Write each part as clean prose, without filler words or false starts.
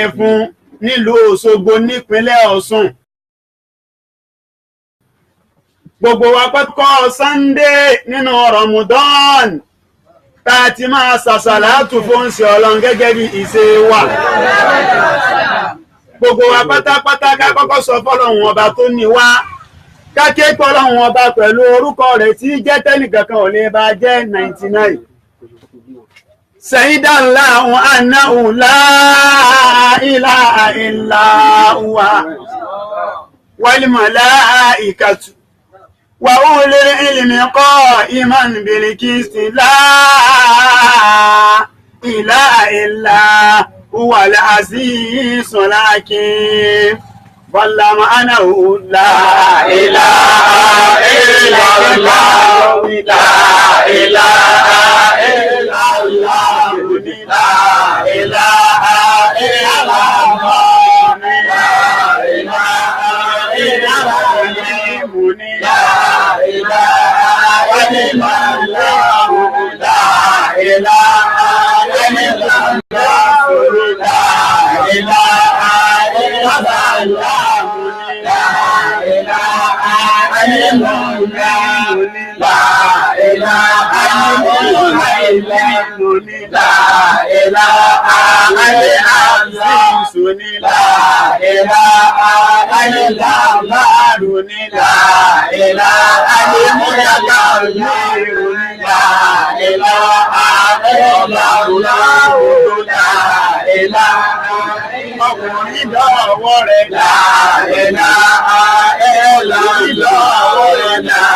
ẹ̀fún nílùú Òṣogbo nípínlẹ̀ Ọ̀ṣun. Gbogbo wa pẹ́kọ́ Sunday nínú Ramadan tá a ti máa ṣàṣàlátù fún ṣe Ọlọ́run gẹ́gẹ́ bí ìṣe wa. Gbogbo wa pátápátá ká kọ́kọ́ sọ fọ́lọ́run ọba tó ní wá. Ká ké pọ́lọ́run ọba pẹ̀lú orúkọ rẹ̀ tí jẹ́ tẹ́nìkankan ò lè bá jẹ́ 99. Sayyidallahu annahu la ilaha illa huwa wal malaikatu wa ulul ilmi qa'iman bil qisti la ilaha illa huwa al azizul hakim wallama anahu la ilaha illa Allah la ilaha illa Allah la ilaha illa Allah la ilaha illa ọkùnrin dọ̀wọ́ rẹ̀ la ilaha illallah la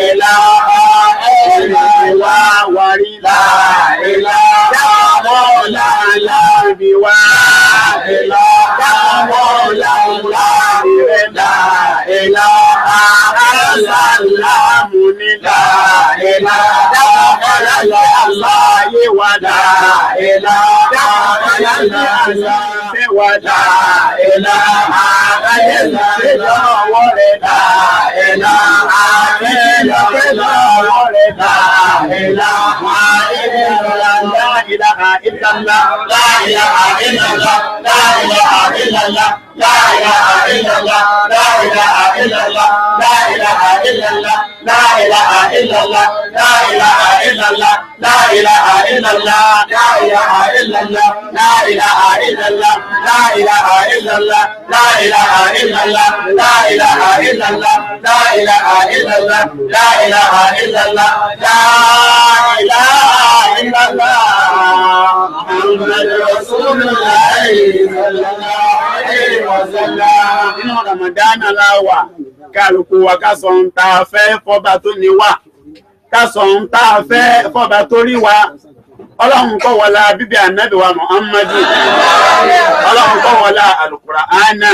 ilaha illallah wàrí la ilaha illallah bí wá dáwọ́ láwùláwì rẹ̀ la ilaha illallah mú ní la ilaha illallah yé wà la ilaha illallah wala ilaha illallah wore la ilaha illallah wore la ilaha illallah la ilaha illallah la ilaha illallah la ilaha illallah la ilaha illallah la ilaha illallah la ilaha illallah la ilaha illallah la ilaha illallah la ilaha illallah la ilaha illallah la ilaha illallah la ilaha illallah la ilaha illallah la ilaha illallah la ilaha illallah la ilaha illallah la ilaha illallah Muhammadur Rasulullah sallallahu alaihi wasallam. Inú Ramadan la wà, kálukú wa ká sọ ń tá fẹ́ fọ́ba tó ní wá, ká sọ ń tá fẹ́ fọ́ba tó rí wa. Ọlọ́run kọ́ wọlá bíbí ànábì wa Muhammadu, Ọlọ́run kọ́ wọlá Al-Qur'ana,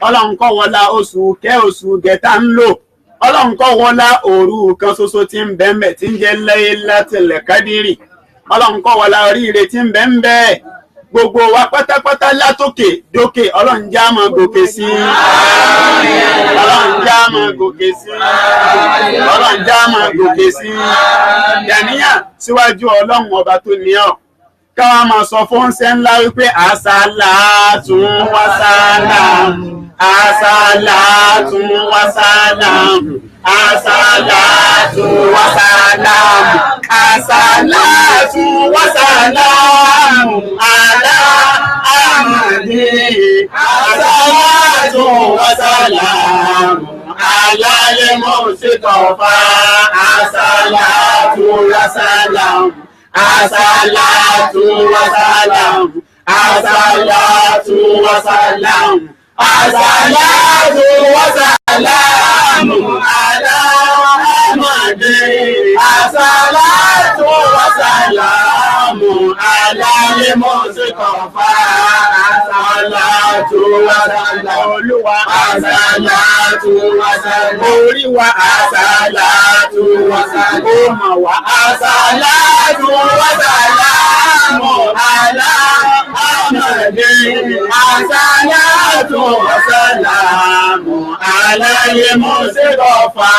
Ọlọ́run kọ́ wọlá oṣù gẹ̀ta ń lò, Ọlọ́run kọ́ wọlá òru kan ṣoṣo tí ń bẹ́ẹ̀ tí ń jẹ́ Laylatul Qadri, Ọlọ́run kọ́ wọlá oríire tí ń bẹ́ẹ̀ gbogbo wa pátápátá látòkè dókè Ọlọ́run já máa gòkè sí, Ọlọ́run já máa gòkè sí, Ọlọ́run já máa gòkè sí. Yàníyà síwájú Ọlọ́run ọba tó ní ọ káwa máa sọ fún ṣẹ́ ńlá wípé àsàlátùn wa sàlámù, àsàlátùn wa sàlámù, àsàlátùn wa sàlámù, àsàlátùn wa sàlámù àlá àmàdé, àsàlátùn wa sàlámù àlá al-Mustafa, àsàlátùn wa sàlámù, àsàlátùn wa sàlámù, àsàlátùn wa sàlámù, àsàlátùn wa sàlámù àlá àmàdé, àsàlátùn wa sàlámù àlá al-Mustafa, àsàlátùn wa sàlámù Olúwa, àsàlátùn wa sàlámù orí wa, àsàlátùn wa sàlámù ọmọ wa, àsàlátùn wa sàlámù àlá àmàdé, As-salatu wassalamu ala al-Mustafa.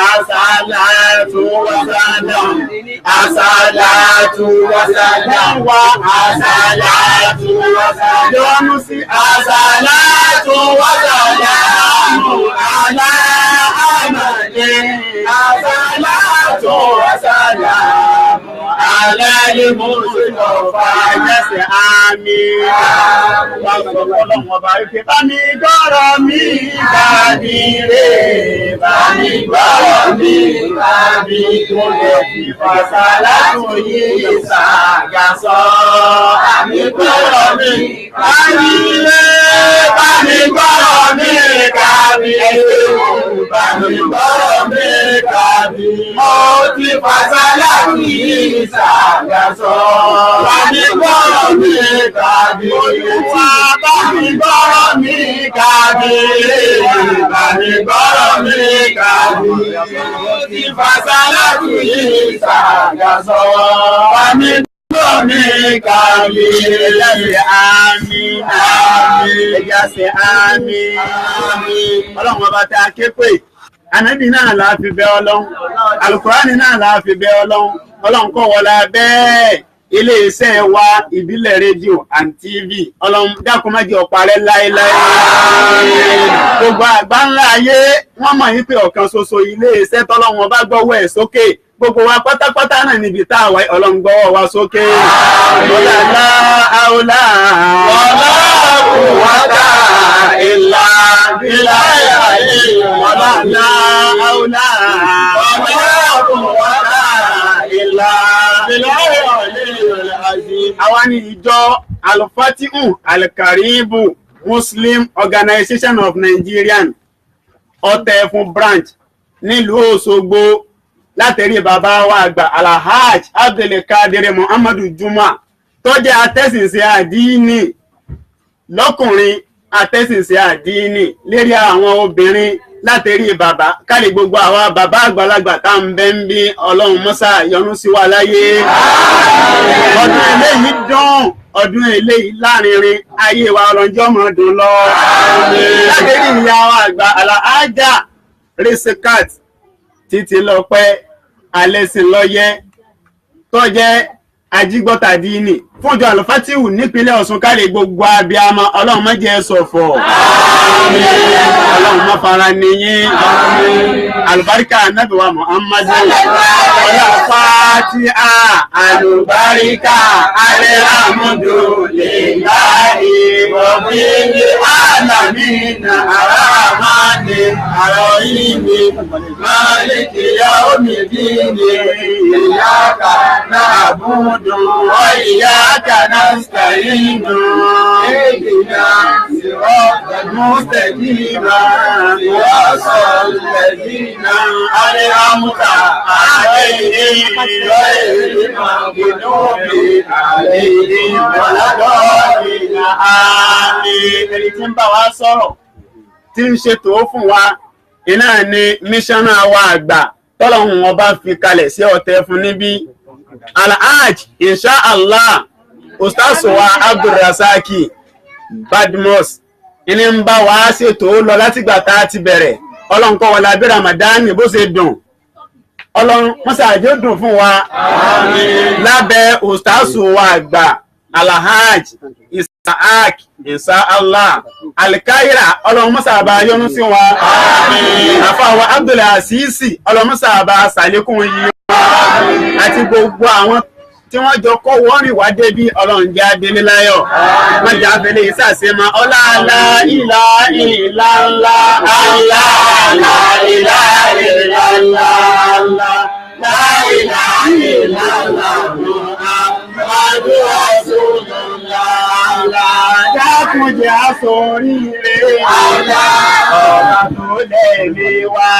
As-salatu wassalamu. As-salatu wassalamu wa as-salatu wassalamu si as-salatu wassalamu ala Ahmadin. As-salatu wassalamu ala al-Mustafa. Jẹ́sẹ̀ àmín. Wà sọ̀rọ̀ ọba ìfẹ́ bá mi gbọ́rọ̀ mi kàbíré. Bá mi gbọ́rọ̀ mi kàbíré. As-salatu yìí ṣàgàsọ́. Àmì gbọ́rọ̀ mi kàbíré. Bá mi gbọ́rọ̀ mi kàbíré. Bá mi gbọ́rọ̀ mi kàbíré. Mo ti as-salatu yìí ṣàgàsọ́. Bá mi gbọ́rọ̀ mi kàbíré. Olúwa bá mi gbọ́rọ̀ mi kàbíré. Bá mi gbọ́rọ̀ mi kàbíré. Mo ti as-salatu yìí ṣàgàsọ́. Bá mi gbọ́rọ̀ mi kàbíré. Ẹjẹ́ àmín àmín. Ẹjẹ́ ṣe àmín àmín. Ọlọ́run ọba tí a ké pè. Ànábì náà la fi bẹ̀ Ọlọ́run. Àlùkùránì náà la fi bẹ̀ Ọlọ́run. Ọlọ́run kọ́ wọlá bẹ́ẹ̀. Ilé-iṣẹ́ wa ìbílẹ̀ rédíò and TV Ọlọ́run dákun má jẹ́ ó parẹ́ láéláé. Gbogbo àgbáńlá ayé wọ́n mọ̀ yín pé ọ̀kan ṣoṣo ilé-iṣẹ́ tọ́lọ́run ọba gbọ́wọ́ ẹ̀ sókè. Gbogbo wa pátápátá náà níbi tá a wà Ọlọ́run gbọ́wọ́ wa sókè. Wala haula wala quwwata illa billahi. Wala haula wala quwwata illa billahi. Àwa ni ìjọ Al-Fatihu Al-Karibu Muslim Organization of Nigerian Ọ̀tẹ̀fún branch nílùú Òṣogbo látẹ̀rí bàbá wa àgbà Alhaj Abdulkadir Muhammadu Juma tó jẹ́ atẹ́sìnsẹ́ àdínì lọ́kùnrin atẹ́sìnsẹ́ àdínì lérí àwọn obìnrin látẹ̀rí bàbá kárí gbogbo àwa bàbá àgbàlagbà tá ń bẹ ń bí Ọlọ́run mọ́sá yọ́nú sí wa láyé. Ọdún eléyìí dùn, ọdún eléyìí lárinrin, ayé wa ọlọ́njọ́ mọ́ dùn lọ. Látẹ̀rí ìyá wa àgbà Alhaja Risikat títí lọ́pẹ́ alẹ́sìn lọ́yẹ́ tó jẹ́ ajígbọ́tàdínì fúnjọ Al-Fatihu nípínlẹ̀ Ọ̀ṣun kárí gbogbo abiyamọ Ọlọ́run má jẹ́ ṣọ̀fọ̀. Ọlọ́run má fara níyìn. Àlùbáríkà Ànábì wa Muhammadu ọlá Fatiha àlùbáríkà alhamdulillahi rabbil alamin arrahmanir rahim maliki yawmiddin iyyaka na'budu wa iyyaka nasta'in ihdina siratal mustaqim siratal ladzina an'amta alayhim ghayril maghdubi alayhim waladdallin. Àmín. Ẹni tí ń bá wa sọ̀rọ̀ tí ń ṣètò fún wa iná ni míṣánná wa àgbà tọ́lọ́hun ọba fi kalẹ̀ sí Ọ̀tẹ̀fún níbí. Alhaj insha Allah Ustaz wa Abdulrasaki Badmus ìní ń bá wa ṣètò lọ látìgbà tá a ti bẹ̀rẹ̀. Ọlọ́run kó wọlá bí Ramadan bó ṣe dùn. Ọlọ́run mọ́sàájó dùn fún wa. Àmín. Lábẹ́ Ustaz wa àgbà Alhaj Isaac insha Allah Alkaira Ọlọ́run mọ́sàábà yọ́nú sí wa. Àmín. Àfáwà Abdulaziz Ọlọ́run mọ́sàábà ṣàlékún yìí àti gbogbo àwọn tí wọ́n jọ kọ́ wọ́rìn wá débi Ọlọ́run jẹ́ adélé láyọ̀. Wọ́n jẹ́ abẹ́lé ìsàsẹ́mọ́ ọláàlá ìlà ìlàlá àlá ìlà ìlàlá láìlà ìlàlá Muhammadu Rasulullah. Dákun jẹ́ aṣorí rẹ̀ ọba tó lẹ́lé wa.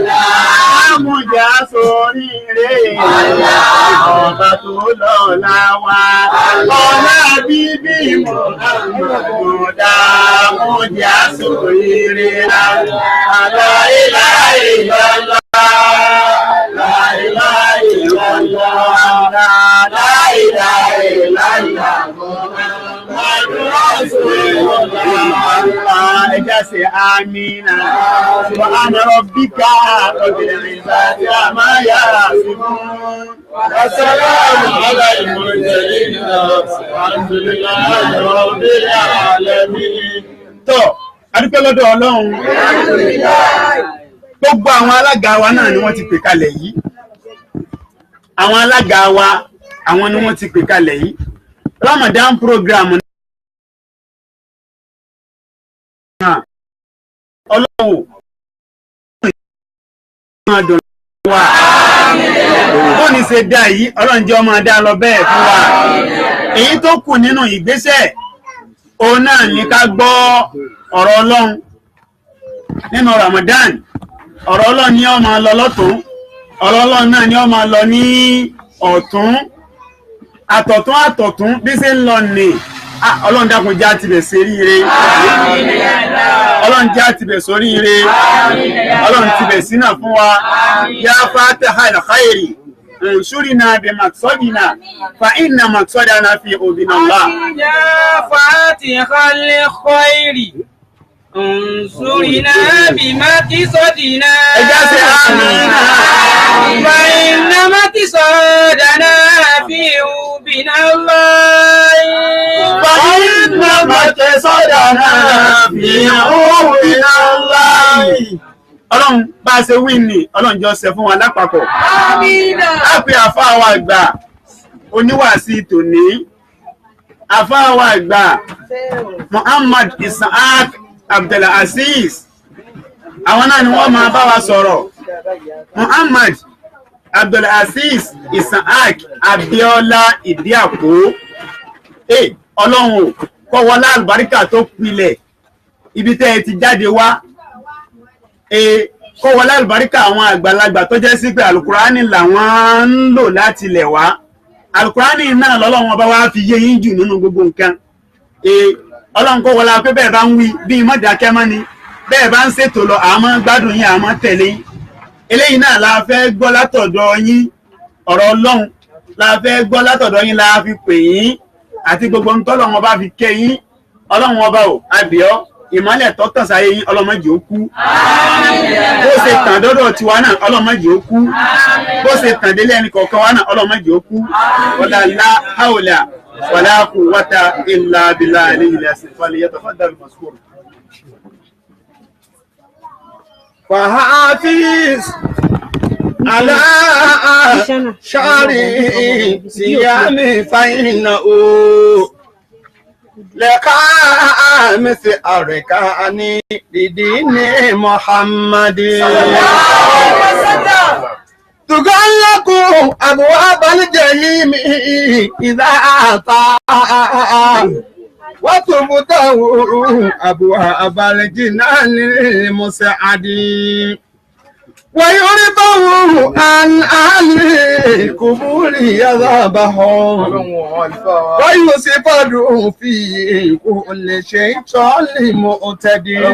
Dákun jẹ́ aṣorí rẹ̀ ọba tó lọ́lá wa. Ọlá bíbí Muhammadu dákun jẹ́ aṣorí rẹ̀ la ilaha illallah. La ilaha illallah. La ilaha illallah. Muhammadur Rasulullah. ẹja ṣe àmín. Subhana rabbika rabbil izzati amma yasifun. Wassalamu ala al-mursalin. Alhamdulillahi rabbil alamin. Tó adúpẹ́ lọ́dọ̀ Ọlọ́run. Gbogbo àwọn alága wa náà ni wọ́n ti pè kalẹ̀ yìí. Àwọn alága wa àwọn ni wọ́n ti pè kalẹ̀ yìí. Ramadan program náà Ọlọ́run máa dùn wá. Bó ní ṣe dá yìí Ọlọ́run jẹ́ ọmọ dá lọ bẹ́ẹ̀ fún wa. Èyí tó kù nínú ìgbésẹ̀ òun náà ní ká gbọ́ ọ̀rọ̀ Ọlọ́run nínú Ramadan. Ọ̀rọ̀ Ọlọ́run ni ó máa lọ lọ́tún, ọ̀rọ̀ Ọlọ́run náà ni ó máa lọ ní ọ̀tún, àtọ̀tún bí ṣe ń lọ ní Ọlọ́run dákun já tibẹ̀ sórí ire, Ọlọ́run já tibẹ̀ sórí ire, Ọlọ́run tibẹ̀ sínà fún wa. Ya Fatihal khairi انشرنا بمقصدنا فإن مقصدنا في أذن الله. يا فاتح الخير انصرنا بمقصدنا فإن مقصدنا في أذن الله. فإن مقصدنا في أذن الله. Ọlọ́run bá ṣe wí ní Ọlọ́run jọ ṣe fún wa lápapọ̀. Àmín. A pè àfáà wa àgbà oníwàásí tòní, àfáà wa àgbà Muhammad Isaac Abdulaziz, àwọn náà ni wọ́n máa bá wa sọ̀rọ̀. Muhammad Abdulaziz Isaac Abiola Ìdíàpò. Ọlọ́run kó wọlá àlùbáríkà tó pilẹ̀ ibi tẹ́ ẹ ti jáde wá. Kó wọlé àlùbáríkà àwọn àgbàlagbà tó jẹ́ sí pé alukurani làwọn ń lò láti lẹ̀ wá. Alukurani náà lọ́lọ́run ọba wá fi yé yín jù nínú gbogbo nǹkan. Ọlọ́run kó wọlé pé bẹ́ẹ̀ bá ń wí bí mọ́dàkẹ́ mọ́ ni, bẹ́ẹ̀ bá ń ṣètò lọ àmọ́ gbádùn yín àmọ́ tẹ̀lé yín. Eléyìí náà la fẹ́ gbọ́ látọ̀dọ̀ yín, ọ̀rọ̀ Ọlọ́run la fẹ́ gbọ́ látọ̀dọ̀ yín, la fi pè yín àti gbogbo ń tọ́lọ́run ọba fi ké yín. Ọlọ́run ọba ò àbíọ́ ìmọ́lẹ̀ tọ́tàn sáyé yín ọlọ́mọdé ó kú. Bó ṣe tàn dọ́dọ̀ tiwa náà ọlọ́mọdé ó kú. Bó ṣe tàn délé ẹnì kọ̀ọ̀kan wa náà ọlọ́mọdé ó kú. Wala la hawla wala quwwata illa billahi al-aliyyil azim. Falyatafaddal mashkur. Fahafiz ala shari siyami fa'innahu لقامس أركاني لدين محمد تغلق أبواب الجحيم إذا أطاع وتفتح أبواب الجنان المسعد ويرضوا عن أهل القبور يذهبهم ويصفدوا في كل شيطان معتدل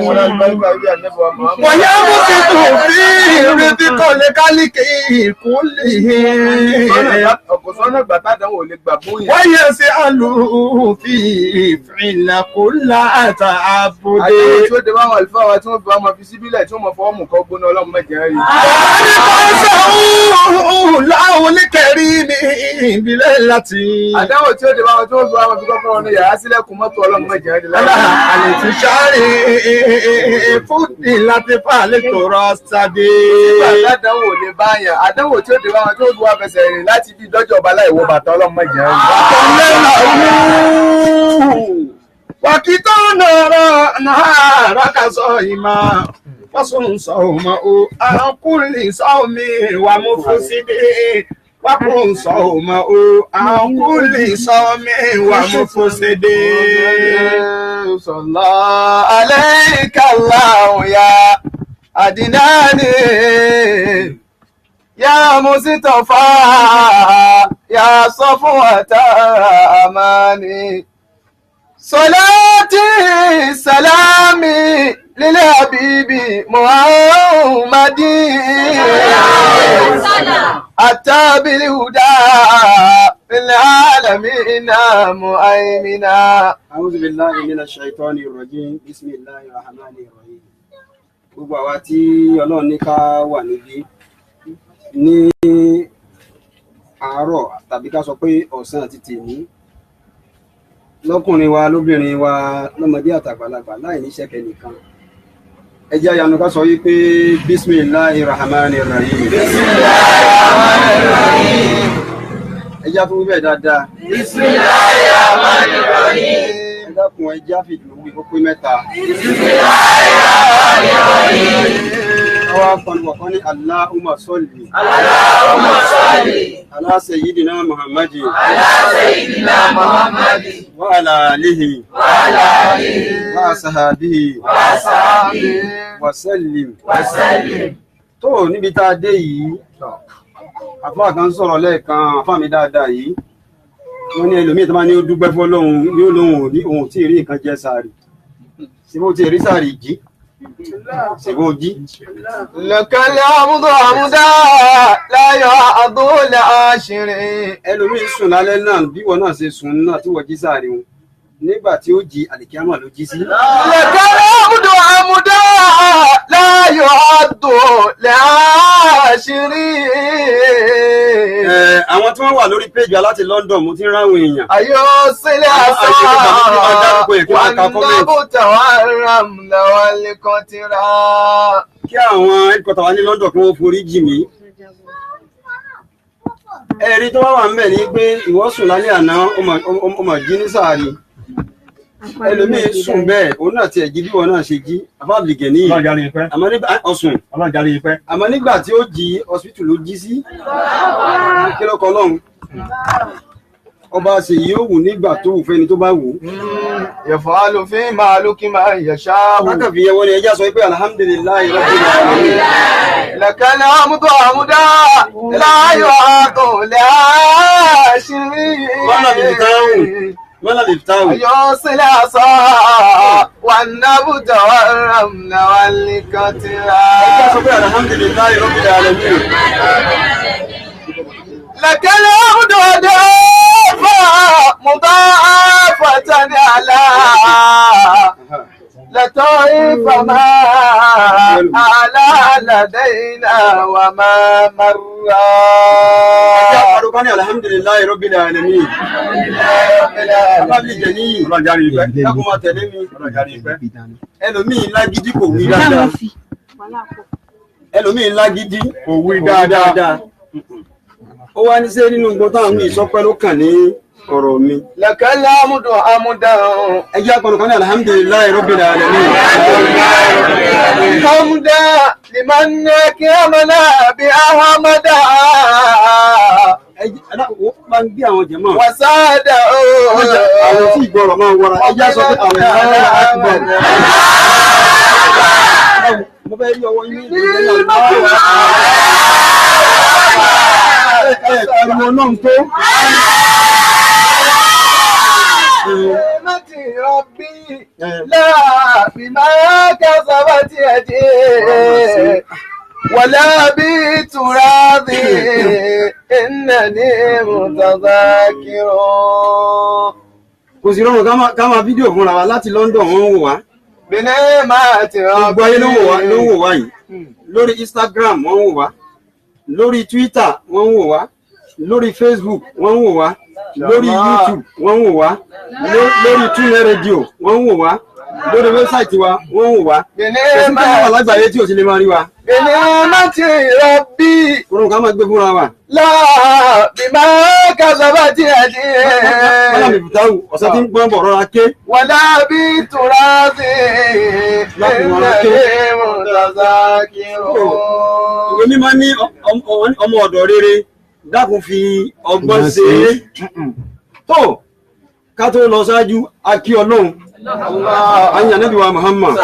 ويبسط في رزق لخلق كلهم ويسألوا في فعل كل تعبد láwọn oníkẹ̀rí ní ìbílẹ̀ láti. Àdáwò tí ó dé bá wọn tí wọ́n fi wá wọn fi kọ́kọ́ ní yàrá sílẹ̀kùn mọ́tò ọlọ́run mẹ́jọ ní láti. Àlè ti ṣáàrì fúdì láti fà lẹ́tọ̀ rọ́ṣàdé. Àdáwò lè bá yàn. Àdáwò tí ó dé bá wọn tí wọ́n fi wá fẹsẹ̀ rìn láti bí dọ́jọ́ ọba láìwọ bàtà ọlọ́run mẹ́jọ ní. Wàkítọ́ náà rákàsọ ìmọ̀. Wasun sawma'u an kulli sawmi wa mufsidi wa kun sawma'u an kulli sawmi wa mufsidi. Sallallahu alayka Allah ya adinani ya Mustafa ya Safwata amani. Salati salami للحبيب محمد أتى بالهدى في العالمين مؤمنا. أعوذ بالله من الشيطان الرجيم بسم الله الرحمن الرحيم. Gbogbo àwa tí Ọlọ́run ní ká wà níbí ní àárọ̀ tàbí ká sọ pé ọ̀sán àti tèmi, lọ́kùnrin wa lóbìnrin wa lọ́mọdé àtàgbàlagbà láì ní ṣẹ̀kẹ̀ nìkan, ẹ jẹ́ àyànú ká sọ wípé bismillahir rahmanir rahim. Bismillahir rahim. Ẹ jẹ́ tó wíbẹ̀ dáadáa. Bismillahir rahmanir rahim. Ẹ dákun ẹ jẹ́ àfìdúró wí kó pé mẹ́ta. Bismillahir rahmanir rahim. Àwọn akọ̀nùkọ̀kan ní Allahumma salli. Allahumma salli. Ala sayyidina Muhammadin. Ala sayyidina Muhammadin. Wa ala alihi. Wa ala alihi. Wa sahabihi. Wa sahabihi. Wa sallim. Wa sallim. Tó níbi tá a dé yìí, àfáà kan sọ̀rọ̀ lẹ́ẹ̀kan, àfáà mi dáadáa yìí, wọ́n ní ẹlòmíì tó máa ní ó dúpẹ́ fọ́lọ́run yóò lóhun ní ohun tí rí nǹkan jẹ sàárì. Ṣé bó ti rí sàárì jí? Ṣé bó jí? Lẹ́kẹ̀lẹ́ àmúdó àmúdá láyọ̀ àdúlẹ̀ àṣírí. Ẹlòmíì sùn lálẹ́ náà bí wọ́n náà ṣe sùn náà tí wọ́n jí sàárì wọn. Nígbà tí ó jí àlìkíámà ló jí sí. Lẹ́kẹ̀lẹ́ àmúdó àmúdá láyọ̀ àdúlẹ̀ àṣírí. Àwọn tí wọ́n wà lórí péjì láti London mo ti ń ráwọn èèyàn. Ayọ̀ sílẹ̀ àṣà wà nábùtà wà ràmùlà wà lẹ́kọ̀ọ́ ti ra. Kí àwọn ẹ̀kọ́ta wa ní London kí wọ́n forí jì mí. Ẹ̀rí tó wá wà ń bẹ̀ ní pé ìwọ sùn lálẹ́ àná ọmọ jí ní sàárì. Ẹlòmíì sùn bẹ́ẹ̀ òun náà tiẹ̀ jí bí wọn náà ṣe jí àfáàbìlìgẹ̀ ní ọ̀sùn. Àmọ́ nígbà tí ó jí hospital ló jí sí. Kí ló kọ Ọlọ́run? Ọba ṣe yìí ó wù nígbà tó wù fẹ́ni tó bá wù. Yẹ̀fọ́ alòfin máa lókè máa yẹ̀ṣá. Lákàfí yẹn wọ́n ni ẹjá sọ pé alhamdulillahi rabbil alamin. Lẹ́kẹ̀lẹ́ àmúdó àmúdá láyọ̀ àtòlẹ̀ àṣírí. Wọ́n lábì táwù. Ayọ̀ sílẹ̀ àṣà wà nábùtà wà ràmùlà wà lẹ́kọ̀ọ́ ti ra. Ẹjá sọ pé alhamdulillahi rabbil alamin. Lẹ́kẹ̀lẹ́ àmúdó àdé مضاعفة على لطيف ما على لدينا وما مر. Alhamdulillahi rabbil alamin. Ẹlòmíì lágídí kò wí dáadáa. Ẹlòmíì lágídí kò wí dáadáa. Ó wá ní ṣe nínú gbogbo táwọn mi ìsọpẹ́ ló kàn ní ọ̀rọ̀ mi. Lẹ́kẹ̀lẹ́ àmúdó àmúdá. Ẹjẹ́ akọ̀nùkan ní alhamdulillahi rabbil alamin. Hamda liman kamana bi ahmada. Bá ń gbé àwọn jẹ̀mọ́. Wàsáàdà àwọn tí ìgbọ̀rọ̀ máa wọra. Ẹjẹ́ sọ pé àwọn ìyàwó àkùbọ̀. Mo fẹ́ rí ọwọ́ yín ní ẹ̀rọ náà tó. Mẹ́tì rọ̀bí láàbí máa kẹsàbá tí ẹ jẹ́. Wàlá bí tùrádì iná ní mùtàzákìrọ̀. Kò sí rọrùn ká máa fídíò fúnra wa láti London wọ́n wò wá. Bìnẹ́ máa ti rọ̀bí. Gbogbo ayé ló wò wá yìí. Lórí Instagram wọ́n wò wá. Lórí Twitter wọ́n wò wá. Lórí Facebook wọ́n wò wá. Lórí YouTube wọ́n wò wá. Lórí Tune Radio wọ́n wò wá. Lórí wẹ́bsáìtì wa wọ́n wò wá. Ẹ̀sìn tí wọ́n wà lágbàáyé tí ò sí lè máa rí wa. Bìnẹ́ máa ti rọ̀bí. Kòrò ká máa gbé fúnra wa. Láàbí máa kẹsàbá tí ẹ jẹ́. Wọ́n lábì bùtáwù ọ̀sẹ̀ tí ń gbọ́n bọ̀ rọra ké. Wàlá bí tùrádì iná ní mùtàzákìrọ̀. Ìwé mímọ́ ní ọmọ ọ̀dọ̀ rere dákun fi ọgbọ́n ṣe é. Tó ká tó lọ ṣáájú akí Ọlọ́run. Àyàn Nábì wa Muhammad.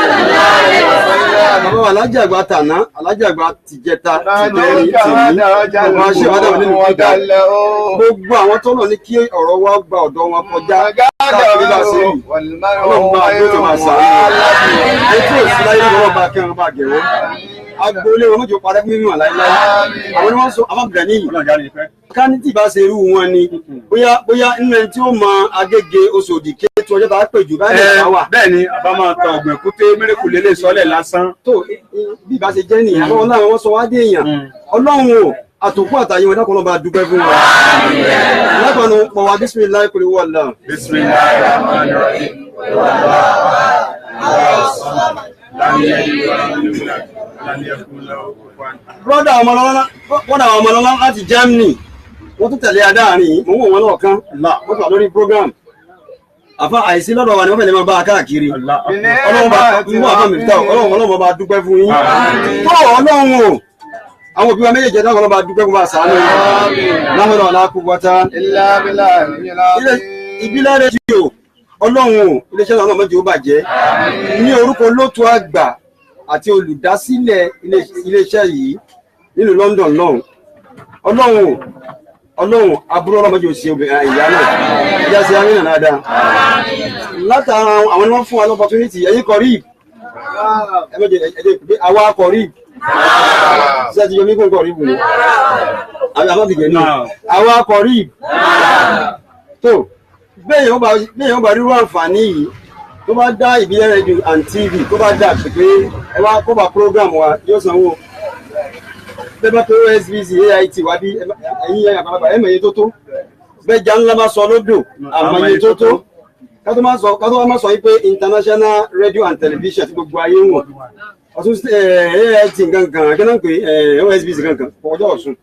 Bàbá wa alájà àgbà tàná, alájà àgbà tìjẹta, tìjẹrin, tìní. Bàbá ṣe wádà wọn nínú kíkà. Gbogbo àwọn tó lọ ní kí ọ̀rọ̀ wa gba ọ̀dọ̀ wọn kọjá. Káàkiri bá ṣe rí. Ọlọ́run bá gbé tó máa sàánú. Ètò òsì láyé lọ́wọ́ bá kẹrin bá gẹ̀rọ. Agboolé wọn mọ́jọ parẹ́ fún mímọ̀ láíláí. Àwọn ni wọ́n sọ, àwọn bìrẹ̀ níyì. kánítì bá ṣe irú wọn ni bóyá nínú ẹni tí ó mọ Agége Oṣòdì Kétu ọjọ́ bá pè jù báyìí wà. bẹ́ẹ̀ ni àbá máa tan ọ̀gbìn kúté mérekùlé lè sọ́lẹ̀ lásán. tó bí ìbá ṣe jẹ́ nìyẹn àwọn náà wọ́n sọ wá dé èèyàn Ọlọ́run o àtòkù àtàyè wọn dákun lọ́ba dúpẹ́ fún wa. lápánu pọ̀ wá bísímìláì kul huwallah. Bismillahir Rahmanir Rahim. brọ́dà àwọn ọmọlọ́lá láti Germany wọ́n tún tẹ̀lé adáàrin mò ń wò wọn náà kan wọ́n tún wà lórí program àfa àìsí lọ́dọ̀ wa ni wọ́n fẹ́ lè máa bá a káàkiri ọlọ́run bá dúpẹ́ fún yín tó ọlọ́run o àwọn òbí wa méjèèjì náà ọlọ́run bá dúpẹ́ fún wa sàánú láwọn ọ̀la kú wọ́tá ìbílẹ̀ rédíò ọlọ́run o iléeṣẹ́ náà mọ́jì ó bàjẹ́ ní orúkọ lótú àgbà àti olùdásílẹ̀ iléeṣẹ́ yìí nínú London lọ́hùn ọlọ́run aburú ọlọ́mọdé òsì ìyá náà ìyá sí amínà dáadáa látara àwọn ni wọ́n fún wa ní opportunity ẹ̀yìn Corib ẹ̀jẹ̀ àwa Corib ṣe ti yomi kún Corib ni àwọn àbíkẹ́ ní àwa Corib tó bẹ́ẹ̀ yóò bá rírú àǹfààní yìí tó bá dá ìbílẹ̀ rédíò and TV tó bá dá pé ẹ wá kó bá program wa yóò sanwó bẹ́ẹ̀ bá pé OSBC AIT wá bí ẹ̀yìn ẹ̀yà àpapọ̀ ẹ̀mẹ̀yẹ tó bẹ́ẹ̀ já ńlá máa sọ lódò àmọ̀yẹ tó kátó wá máa sọ wípé International Radio and Television ti gbogbo ayé wọn Ọ̀ṣun AIT gangan kí náà pé OSBC gangan ọjọ́ Ọ̀ṣun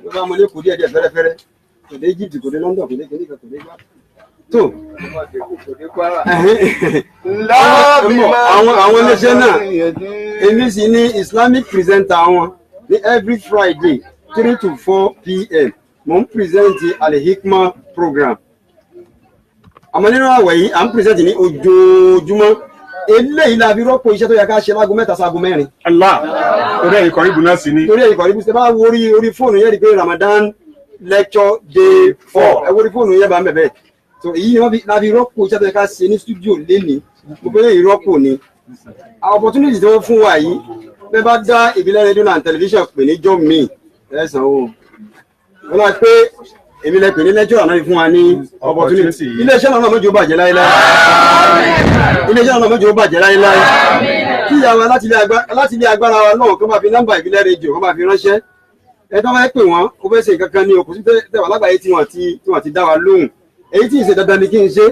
ló bá mọ lẹ́kọ̀ọ́ díẹ̀ fẹ́rẹ́fẹ́rẹ́ kò dé Egypt kò dé London kò dé kìnìkan kò dé gbá tó àwọn iléeṣẹ́ náà èmi sì ní Islamic presenter wọn ní every Friday 3 to 4 p.m. mo ń present Al-Hikmah program àmọ́ nínú àwẹ̀ yìí à ń present ní ojoojúmọ́ eléyìí la fi rọ́pò iṣẹ́ tó yẹ ká ṣe láago 3 sáago 4. Allah torí ẹ̀yìn Corib náà sí ni. torí ẹ̀yìn Corib ṣe bá wo orí fóònù yẹn rí pé Ramadan lecture day 4 ẹ wo orí fóònù yẹn bá ń bẹ̀bẹ̀ so èyí ni wọ́n la fi rọ́pò iṣẹ́ tó yẹ ká ṣe ní studio lénìí gbogbo eléyìí rọ́pò ni àwọn opportunity tí wọ́n fún wa yìí bẹ́ẹ̀ bá dá ìbílẹ̀ rédíò and television pè ní jọ́ mi ẹ̀sán o wọ́n lọ pé èmi lẹ pè ní lẹ́jọ́ àná fún wa ní opportunity iléeṣẹ́ náà mọ́jọ́ bàjẹ́ láíláí iléeṣẹ́ náà mọ́jọ́ bàjẹ́ láíláí kí ìyàwó láti ilé agbára wa náà kó máa fi nọ́mbà ìbílẹ̀ rédíò kó máa fi ránṣẹ́ ẹ̀tọ́ máa pè wọ́n ó fẹ́ ṣe nǹkan kan ní òkú tẹ̀wà lágbàáyé tí wọ́n ti dá wa lóhùn èyí tí ìṣe dandan ni kí n ṣe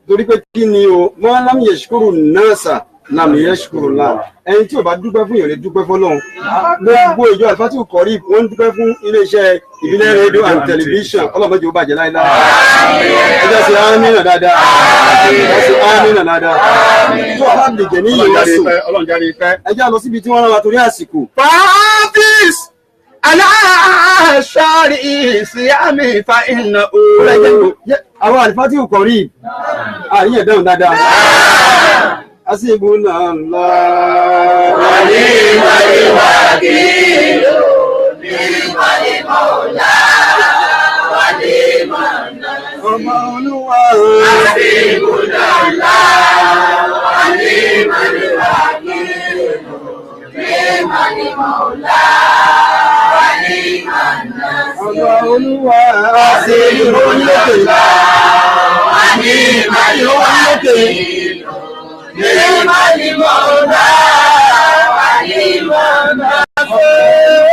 torí pé kí ni o mọ́ lámì yẹ̀ṣukúrù náà sà lámì yẹ̀ṣukúrù náà ẹni tí ò bá dúpẹ́ fún èèyàn lè dúpẹ́ fọ́lọ́run gbogbo ìjọ Al-Fatih Corib wọ́n ń dúpẹ́ fún iléeṣẹ́ ìbílẹ̀ rédíò and television ọlọ́mọdé ó bàjẹ́ láíláí ẹjọ́ sí ámínà dáadáa tó alábìlẹ̀jẹ̀ ní ìyẹn sùn ẹjọ́ lọ síbi tí wọ́n rán wa torí àsìkò. Fàáfíìs aláṣàrí ìsìyàmì fa iná òòrè. àwọn Al-Fatih Corib àríyàn dáhùn dáadáa. Asibuna Allah wa ni'mal wakil ni'mal maula wa ni'man nasir ọmọ Olúwa. Asibuna Allah wa ni'mal wakil ni'mal maula wa ni'man nasir ọmọ Olúwa. Asibuna Allah wa ni'mal wakil ni'mal maula wa ni'man nasir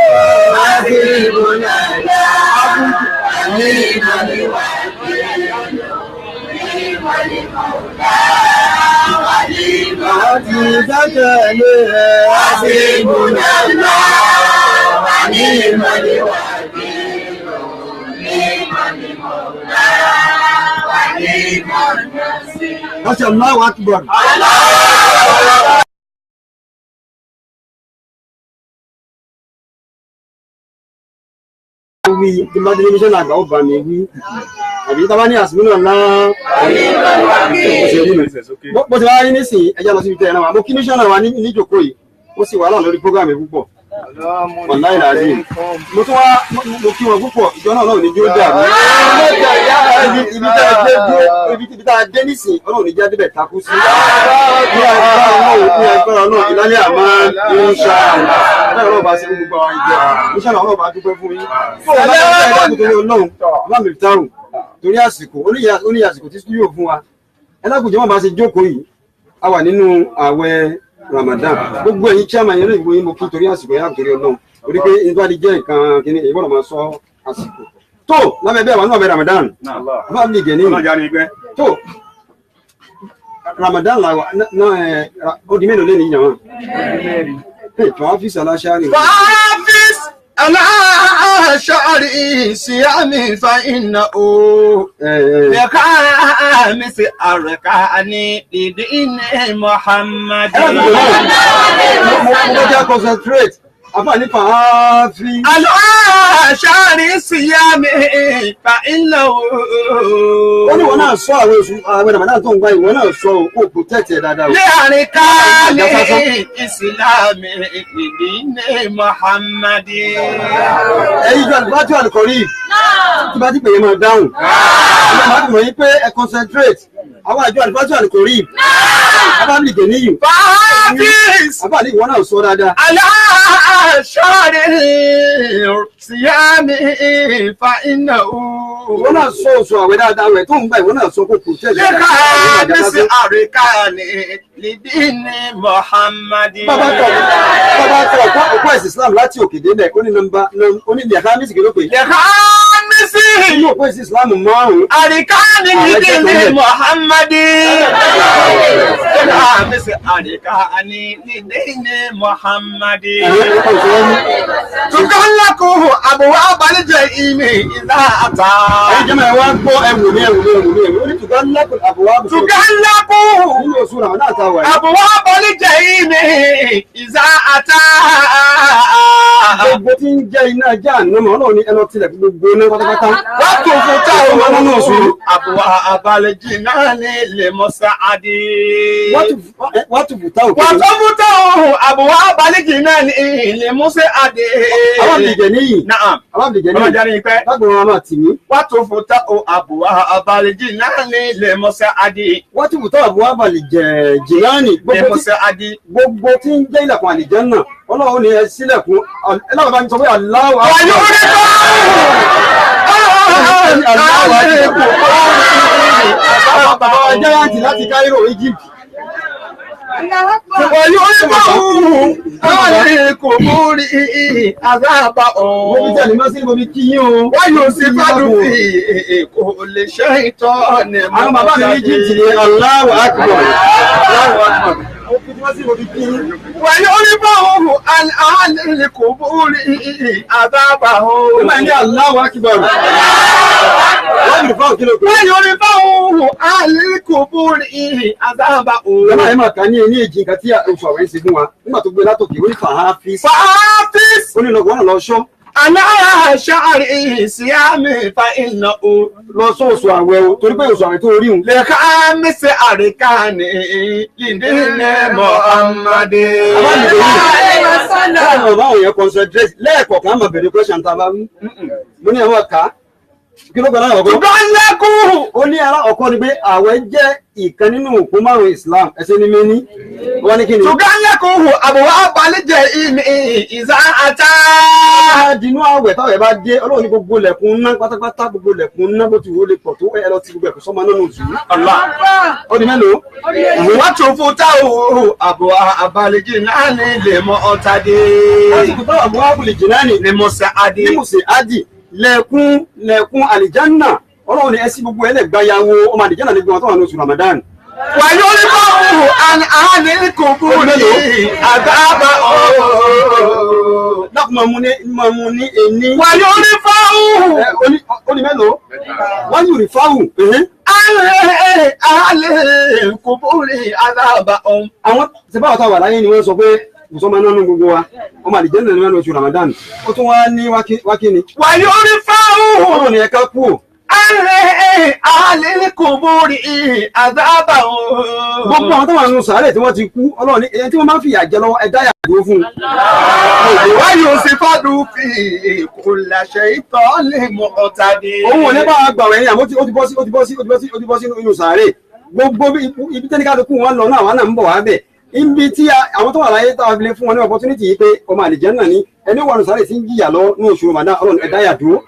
hasibuna Allah wa ni'mal wakil ni'mal maula wa ni'man nasir hasibuna Allah wa ni'mal wakil ni'mal maula wa ni'man nasir. Allahu Akbar. Wí tí bá délé mission àgbà ó bá mi wí àbí tá bá ní àsìmúnà náà bó ti wá rí nísìnyí ẹjá lọ síbi tẹ́ ẹ̀rọ wa mo kí mission náà wá ní ìjòkó yìí ó sì wà náà lórí program púpọ̀ ọ̀nà ìlàrí mo tún wá mo kí wọn púpọ̀ ìjọ náà náà ní jí ó dà mí ibi tá a dé nísìnyí ọlọ́run ní jẹ́ débẹ̀ takú sí ní àgbà náà ní ẹgbẹ́ ọlọ́run ìlàlẹ́ àmọ́ ìṣàlá bẹ́ẹ̀ ọlọ́run bá ṣe fún gbogbo àwọn ìjọ ìṣàlá ọlọ́run bá dúpẹ́ fún yín. fún ọlọ́run torí ọlọ́run bá mi tàrùn torí àsìkò ó ní àsìkò tí yóò fún wa ẹlẹ́kùnjẹ́ wọn bá ṣe jókòó yìí a wà nínú ààwẹ̀ Ramadan gbogbo ẹ̀yin chairman yẹn lè wo yín mo kí torí àsìkò yẹn torí ọlọ́run torí pé nígbà tí jẹ́ nǹkan kìíní èyí gbọ́dọ̀ máa sọ àsìkò tó lábẹ́ bẹ́ẹ̀ wà náà bẹ Ramadan bá mi gẹ̀ nínú tó Ramadan la wa náà ó di mélòó lé ní ìyàwó fàáfíìsì aláṣáárì fàáfíìsì aláṣáárì sí àmì fa iná o lẹ́ka mi sí àrẹ̀ká ní ìdí ní Muhammad. mo jẹ́ concentrate afa ní fàáfí. aláṣáárì sí àmì fa iná o. ó ní wọn náà sọ àwọn oṣù àwọn Ramadan tó ń gbá ìwọ náà sọ kó protect ẹ dáadáa. láàrin ká ní ìsìlámì ìdí ní Muhammad. ẹ̀yin jọ àlùfáàtì àlùkọ́rí tí bá ti pè é máa dáhùn. ọlọ́run máa mọ̀ yín pé ẹ concentrate àwọn àjọ àlùfáàtì àlùkọ́rí abáàlì gẹ̀ẹ́nìyù. fàáfíìs abáàlì ìwọ náà sọ dáadáa. aláṣáárì síyámi fa iná o. ìwọ náà sọ oṣù àwẹ̀ dáadáa rẹ̀ tó ń gbà ìwọ náà sọ kó protect ẹ lẹ́ka mi sí àríkà ní lídí ní Muhammad. bàbá tọ̀ ọ̀pọ̀ ẹ̀sìn Islam láti òkè délẹ̀ ó ní nọ́mbà ó ní lẹ́ka mísìkì ló pè. lẹ́ka mi sí inú òpó ẹ̀sìn Islam márùn-ún. àríkà ní lídí ní Muhammad. lẹ́ka mi sí àríkà ní lídí ní Muhammad. tukalaku abuwa abalijẹ imi ìlà àtà. ẹ̀jẹ̀ máa wá gbọ́ ẹ̀wù ní ó ní tukalaku àbúwá bùsùn. tukalaku nínú oṣù Ramadan àtàwọ̀ ẹ̀. abuwa abalijẹ imi ìlà àtà. gbogbo tí ń jẹ́ iná ajá ànámọ́ ọlọ́run ní ẹnà tilẹ̀ gbogbo iná pátápátá. wọ́n tún fún táwọn ọmọ nínú oṣù. abuwa abalijẹ náà ní lè mọ́sá adé. wọ́n tún bùtá òkè. wọ́n tún fún táwọn abuwa abalijẹ náà ní lè mọ́sá adé. àwọn àbìlìjẹ níyì. Naam. àwọn àbìlìjẹ níyì. ọlọ́jà ní pẹ́. lágbo wọn máa tì mí. wọ́n tún fún táwọn abuwa abalijẹ náà ní lè mọ́sá adé. wọ́n tún bùtá àbúwá àbàlìjẹ jìláàní. lè mọ́sá adé. gbogbo tí ń jẹ́ ilẹ̀kùn àlìjẹ́ náà ọlọ́run ní ẹ sílẹ̀kùn ẹlọ́run bá ń sọ pé aláwọ̀ wà ní orí bàbá wa jáyàntì láti Cairo Egypt. wọ́n yóò rí báwọn káàlì kò múrí àzáàbà mo fi ọ̀hún. tẹ̀lé mọ́ sí mo fi kí yín o. wọ́n yóò sí fádùn fi kò lè ṣe ìtọ́ ní àwọn bàbá mi ní Egypt ní Allahu Akbar. Allahu Akbar. mo fi mọ́ sí mo fi kí yín. wọ́n yóò rí báwọn káàlì kò múrí àzáàbà ó ọ̀hún. máa ń ní Allahu Akbar. wọ́n yóò fáwọn kí ló pé. wọ́n yóò rí báwọn káàlì kò múrí àzáàbà ìjọba ọ̀hún. yẹn máa kà ní èyí èjì nǹkan tí oṣù àwẹ̀ ń ṣe fún wa nígbà tó gbé látòkè ó ní fàáfíìs. fàáfíìs. ó ní lọ́gbọ́n náà lọ ṣọ́ aláṣáárì síyámi fa iná o. lọ sọ oṣù àwẹ̀ o torí pé oṣù àwẹ̀ tó rí un. lẹ́ka mísí àríkà ní ìdí ní Muhammadu. Báwo báwo yẹn concentrate lẹ́ẹ̀kọ̀ọ̀kan á máa bẹ̀rẹ̀ question tá a bá wí. Mo ní àwọn ká kí ló gbọ́dọ̀ ọ̀gọ́. ṣùgbọ́n lẹ́kùn. Ó ní ara ọ̀kọ́ ni pé àwẹ̀ jẹ́ ìkan nínú òpó márùn-ún Islam ẹsẹ̀ ní méní. Wọ́n ní kí ni? ṣùgbọ́n lẹ́kùn àbúwá balẹ̀jẹ̀ ìní ìzá àtà. Dínú àwẹ̀ táwẹ̀ bá dé Ọlọ́run ní gbogbo lẹ̀kùn ná pátápátá gbogbo lẹ̀kùn ná bó ti wó lè pọ̀ tó ẹ lọ ti gbogbo ẹ̀kọ́ sọ́mọ náà nùsù. Ó di mélòó? wọ́n tún fún táwọn àbúwá balẹ̀jẹ̀ náà ní lè mọ ọ̀tá dé. Wọ́n ti kò táwọn àbúrò àbúlé jìnnà ní Musa adé. ní Mùsè Ádì lẹ̀kùn àlìjánà Ọlọ́run ní ẹsí gbogbo ẹlẹ́gbàáyàwó ọmọ àlìjánà ní gbọ́n tó wà ní oṣù Ramadan. wà yóò rí báwọn àní kò búrú ní àgbàbà ọ̀ọ́. Láti máa mú ní ẹni. wà yóò rí báwọn. Ó ní mélòó? Wọ́n yóò rí fáwù. àlè kò búrú ní àgbàbà ọ̀ọ́. Àwọn tẹ́bá ọ̀tá wà láyé ni wọ́n sọ pé ìsọmọ náà nù gbogbo wa. Ọmọ àlìjánà ní wọ́n oṣù Ramadan. Ó tún wá ní wákíní. wà yóò rí fáwọn. Ọlọ́run ní ẹ̀ka kú ò. àlè kò búrú ní àgbàbà ọ̀ọ́. Gbogbo àwọn tó wà nínú sàárè tí wọ́n ti kú Ọlọ́run ní ẹni tí wọ́n máa ń fìyà jẹ lọ́wọ́ ẹ̀dá yàgò fún un. wà yóò sí fádùn fi kò láṣẹ ìtọ́ lè mọ ọ̀tá dé. Òun ò ní bá gbà wẹ̀yìn àmọ́ ó ti bọ́ sí inú sàárè. Gbogbo ibi tẹ́ni kálukú wọn lọ náà wọn náà ń bọ̀ wá bẹ̀. ibi tí àwọn tó wà láyé tá a fi lè fún wọn ní opportunity yìí pé ọmọ àlejò náà ní ẹni wà ní sáré tí ń jìyà lọ ní oṣù Ramadan Ọlọ́run ẹ̀dá yà dúró.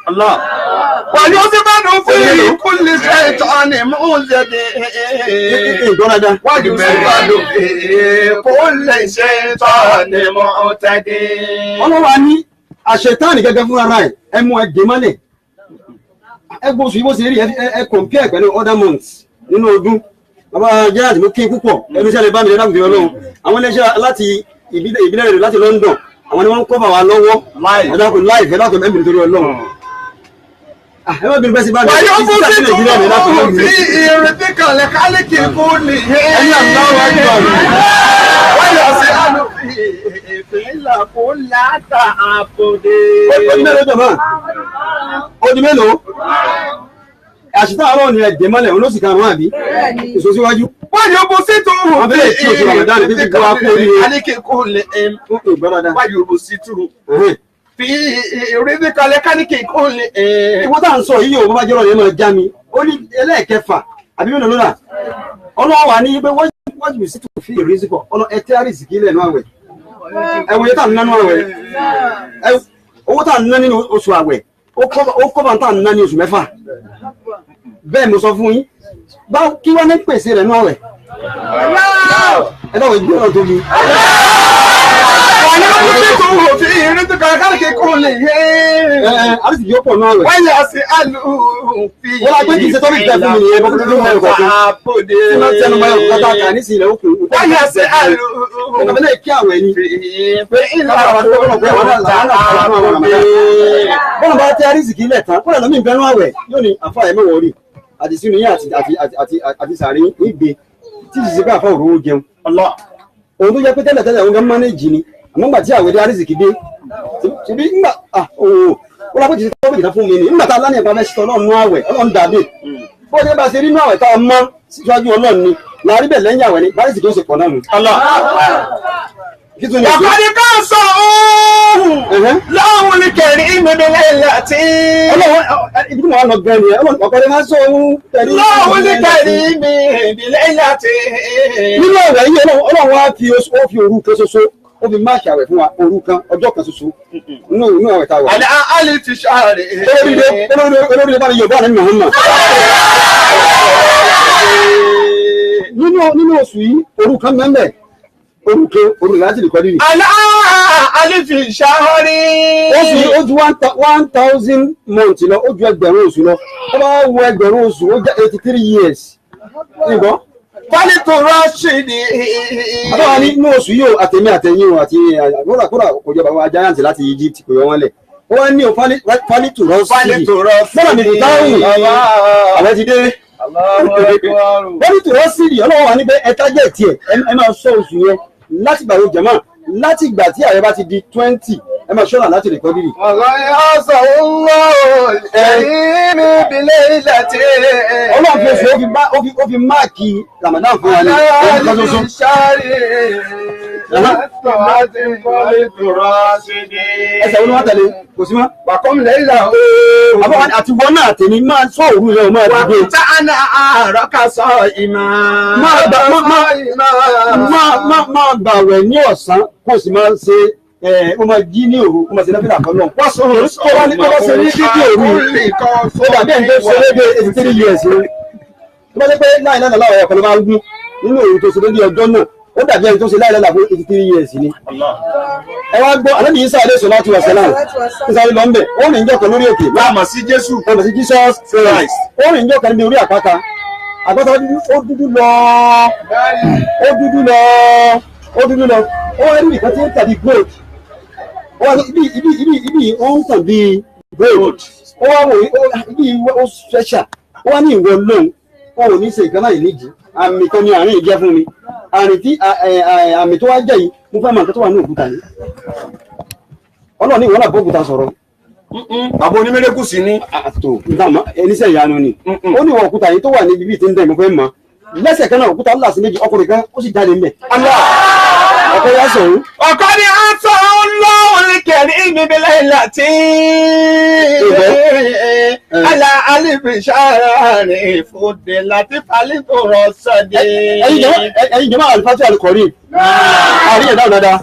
wàjú sí bá dùn fún yìí kú lè ṣe ìtọ́ ni mò ń ṣe dé. ìgbọ́nada. wàjú sí bá dùn fún yìí kú lè ṣe ìtọ́ ni mò ń ṣe dé. Ọlọ́wà ní àṣetánì gẹ́gẹ́ fún ara ẹ̀ ẹ mú ẹ dè mọ́lẹ̀ ẹ gbọ́ oṣù yìí bó ṣe rí ẹ compare pẹ̀lú other months nínú ọdún. Bàbá Gerald ló kí púpọ̀ ẹnu iṣẹ́ lè bá mi lè dákùnfẹ́ Ọlọ́run àwọn iléeṣẹ́ láti ìbílẹ̀ rẹ̀ láti London àwọn ni wọ́n ń kọ́fà wa lọ́wọ́ ẹ̀dákùn láìfẹ́ ẹ̀dákùn mẹ́bìnrin torí Ọlọ́run. Ẹ má bínú bẹ́ẹ̀ sí bá mi wàjú fún sí tó wọ́n fi ìrètí kan lẹ̀ kálíkì fún ni. ẹni àgbáwọ̀ ẹgbẹ́ ọ̀rọ̀. wáyà sí àlùfí ìpínlẹ̀ kó látà àbòdè. Ó di mélòó jọ̀mọ́? Ó di mélòó? Àṣìtá àwọn ni ẹ̀jẹ̀ mọ́lẹ̀ olóṣì kan àwọn àbí èso síwájú. wáyà fún sí tó wọ́n fi Abẹ́rẹ́ tí oṣù Ramadan ní fífi wá kó ní kálíkì kó lè. ìgbọ́dọ̀dá. wáyà fún sí tó fi ìrètí kan lẹ̀ kálíkì kó lè. Ìwọ́n tá à ń sọ yìí ò bá jẹ́ ọ̀rọ̀ yẹn máa já mi. Ó ní ẹlẹ́ẹ̀kẹfà àbí mélòó ló rà? Ọlọ́wọ́ wà ní pé wọ́n jù sí tó fi ìrísíkọ̀ ọ̀nà ẹ̀tẹ́ àrísìkí ilẹ̀ nú àwẹ̀. Ẹ̀wòye tá à ń ná nú àwẹ̀. Owó tá à ń ná nínú oṣù àwẹ̀ ó kọ́bà tá à ń ná ní oṣù mẹ́fà. Bẹ́ẹ̀ mo sọ fún yín kí wọ́n ní pèsè rẹ̀ nú àwẹ̀. Ẹ dáwọ̀ ìgbé ọ̀rọ̀ tó mi. wàyà fún sí tó wọ́n fi ìrètí kan lẹ̀ kálíkì kó lè. Àrísìkí ó pọ̀ nú àwẹ̀. wáyà sí àlùfí Wọ́n la gbé kí n ṣe tọ́lú ìtẹ́ fún mi nìyẹn bọ́kú tó mọ̀ ẹ̀kọ́ kan. àbòdè. Tí wọ́n tẹnu bá ẹ̀kọ́ kátà kà ní sí ilẹ̀ òkun. wáyà sí Ọ̀nà mẹ́lẹ̀ kí àwẹ̀ ni. Bọ́n bá tẹ́ àrísìkí ilẹ̀ tán, kó lẹ́nu mi bẹnu àwẹ̀ yóò ní àfa ẹ̀ mẹ́wọ̀ọ́ rí. Àti sínú yín àti sàrí ìgbé tí ìṣiṣẹ́ pé àfa òróró jẹun. Òun tó jẹ́ pé tẹ́lẹ̀ òun gan mánéjì ni. Àmọ́ gbà tí àwẹ̀ dé àrísìkí dé. Ṣèbí ńgbà ó lápò ti tọ́ bìkítà fún mi ni. Nígbà tá a lánàá ìpamẹ́ ṣe Ọlọ́run àwẹ̀ Ọlọ́run dàbí. Bó ṣe bá ṣe rí inú àwẹ̀ tá a mọ́ síwájú Ọlọ́run ni. Láàrí bẹ̀ lẹ́yìn àwẹ̀ ni báyìí kì í ṣe pọ̀ náà nù. Kí tún ní Ọ̀pọ̀ ni ká sọ ohun lọ́hùn ní kẹrin ìmọ̀bìnrin láti. Ọlọ́run ibi tí mo wá lọ gan ni ọ̀pọ̀ ni máa sọ ohun tẹ̀lé. Lọ́hùn ní kẹrin ìmọ̀bìnrin láti. Nínú ọ̀rẹ́ yìí Ọlọ́run wá fi òru kan ṣoṣo ó fi máàkì àwẹ̀ fún wa òru kan ọjọ́ kan ṣoṣo nínú àwẹ̀ tá a wà. Àlẹ́ àlẹ́ ti ṣàrè. Olórí bá mi Yorùbá nínú Muhammad. Nínú oṣù yìí òru kan mẹ́mẹ́ òru láti lè kọ́ nínú. Àlẹ́ ti ṣàrè. Oṣù yìí ó ju 1,000 months lọ ó ju ẹgbẹ̀rún oṣù lọ ó bá wọ ẹgbẹ̀rún oṣù ó jẹ́ 83 years. Nìkan. Fálí tó rọ́ọ̀ṣì ni. Àbáwá ní inú oṣù yìí àtẹ̀mí àtẹ̀yìn o àti kódà kò jẹ́ bàbá giant láti Egypt kò yọ wọ́n lẹ̀. Ó wá ní o fálí tó rọ́ọ̀ṣì. Fálí tó rọ́ọ̀ṣì. Bọ́lá mi kò dáhùn. Àwọn ti dé. Fálí tó rọ́ọ̀ṣì Ọlọ́run wà ní pé ẹ tájẹ̀ tiẹ̀ ẹ máa sọ oṣù yẹn láti gbà wo jẹ̀mọ́ láti ìgbà tí ààrẹ bá ti di 20 ẹ máa ṣọ́nà láti rè kọ́dírì. Ọ̀gá yà sọ owó ẹ̀yìn mi bìlẹ̀ ilẹ̀ tí. Ọlọ́run fi oṣù ó fi máàkì Ramadan fún wa ní ọdún kan ṣoṣo. Ẹsẹ̀ wo ni wọ́n tẹ̀lé kò sí mọ́. Wàkọ́mi lẹ́yìn là ó. Àbáwá àti wọ́n náà tèmi máa sọ òru yẹn o máa ti dé. Wàkútà àná àárọ̀ ká sọ ìmọ̀. Máa gbàwẹ̀ ní ọ̀sán kó sì máa ṣe ó máa jí ní òru ó máa ṣe lẹ́fẹ̀ẹ́ àkọ́nà. Wọ́n sọ ó wá ṣe ní dídí òru ó dàbí ẹni tó ṣe léde 83 years ni. Tó bá dé pé láìláìlá láwọn ọ̀kan ló máa ń gún nínú òru tó ṣe lórí ọjọ́ náà ó dàbí ẹni tó ṣe láìláìlá fún 83 years ni. Ẹ wá gbọ́ àlẹ́ mi yín sáré sọ láti wọ̀ṣẹ́ náà kí sáré lọ ń bẹ̀ ó rìn jọ́ kan lórí òkè. Láàmà sí Jésù. Láàmà sí Jesus Christ. Ó rìn jọ́ kan níbi orí àpáta. Àpáta ó dúdú lọ ó wá rí nìkan tí ń tàbí gold ó wá ibi ó ń tàn bí gold ó wá wò ibi ó special ó wá ní ìwọ lóhùn ó ò ní ṣe nǹkan láì nídìí àmì kan ní àárín ìjẹ́ fún mi àmì tó wá jẹ́ yìí mo fẹ́ mọ nǹkan tó wà ní òkúta yìí Ọlọ́run ní ìwọ náà bókúta sọ̀rọ̀. Bàbá onímẹ́lẹ́kù sí ní. Àtò ìdámọ́ ẹníṣẹ́ ìyanu ni ó ní ìwọ òkúta yìí tó wà ní bíbí tí ń dẹ̀ mo fẹ́ mọ̀ lẹ́sẹ̀ kan náà òkúta ńlá sí méjì ọkùnrin kan ó sì jáde ńbẹ̀. Ọkọ yá sọ̀rọ̀. Ọ̀kọ́ ni a sọ lọ́wọ́ ní kẹrin ìbíbílẹ̀ láti. Àlà àlìfì ṣàrẹ̀ ìfòdè láti falẹ̀ tó rọ̀ sọ́dẹ̀. Ẹ̀yin jẹ́ máa alifásí alukọ̀rí àríyẹ̀ dáhùn dáadáa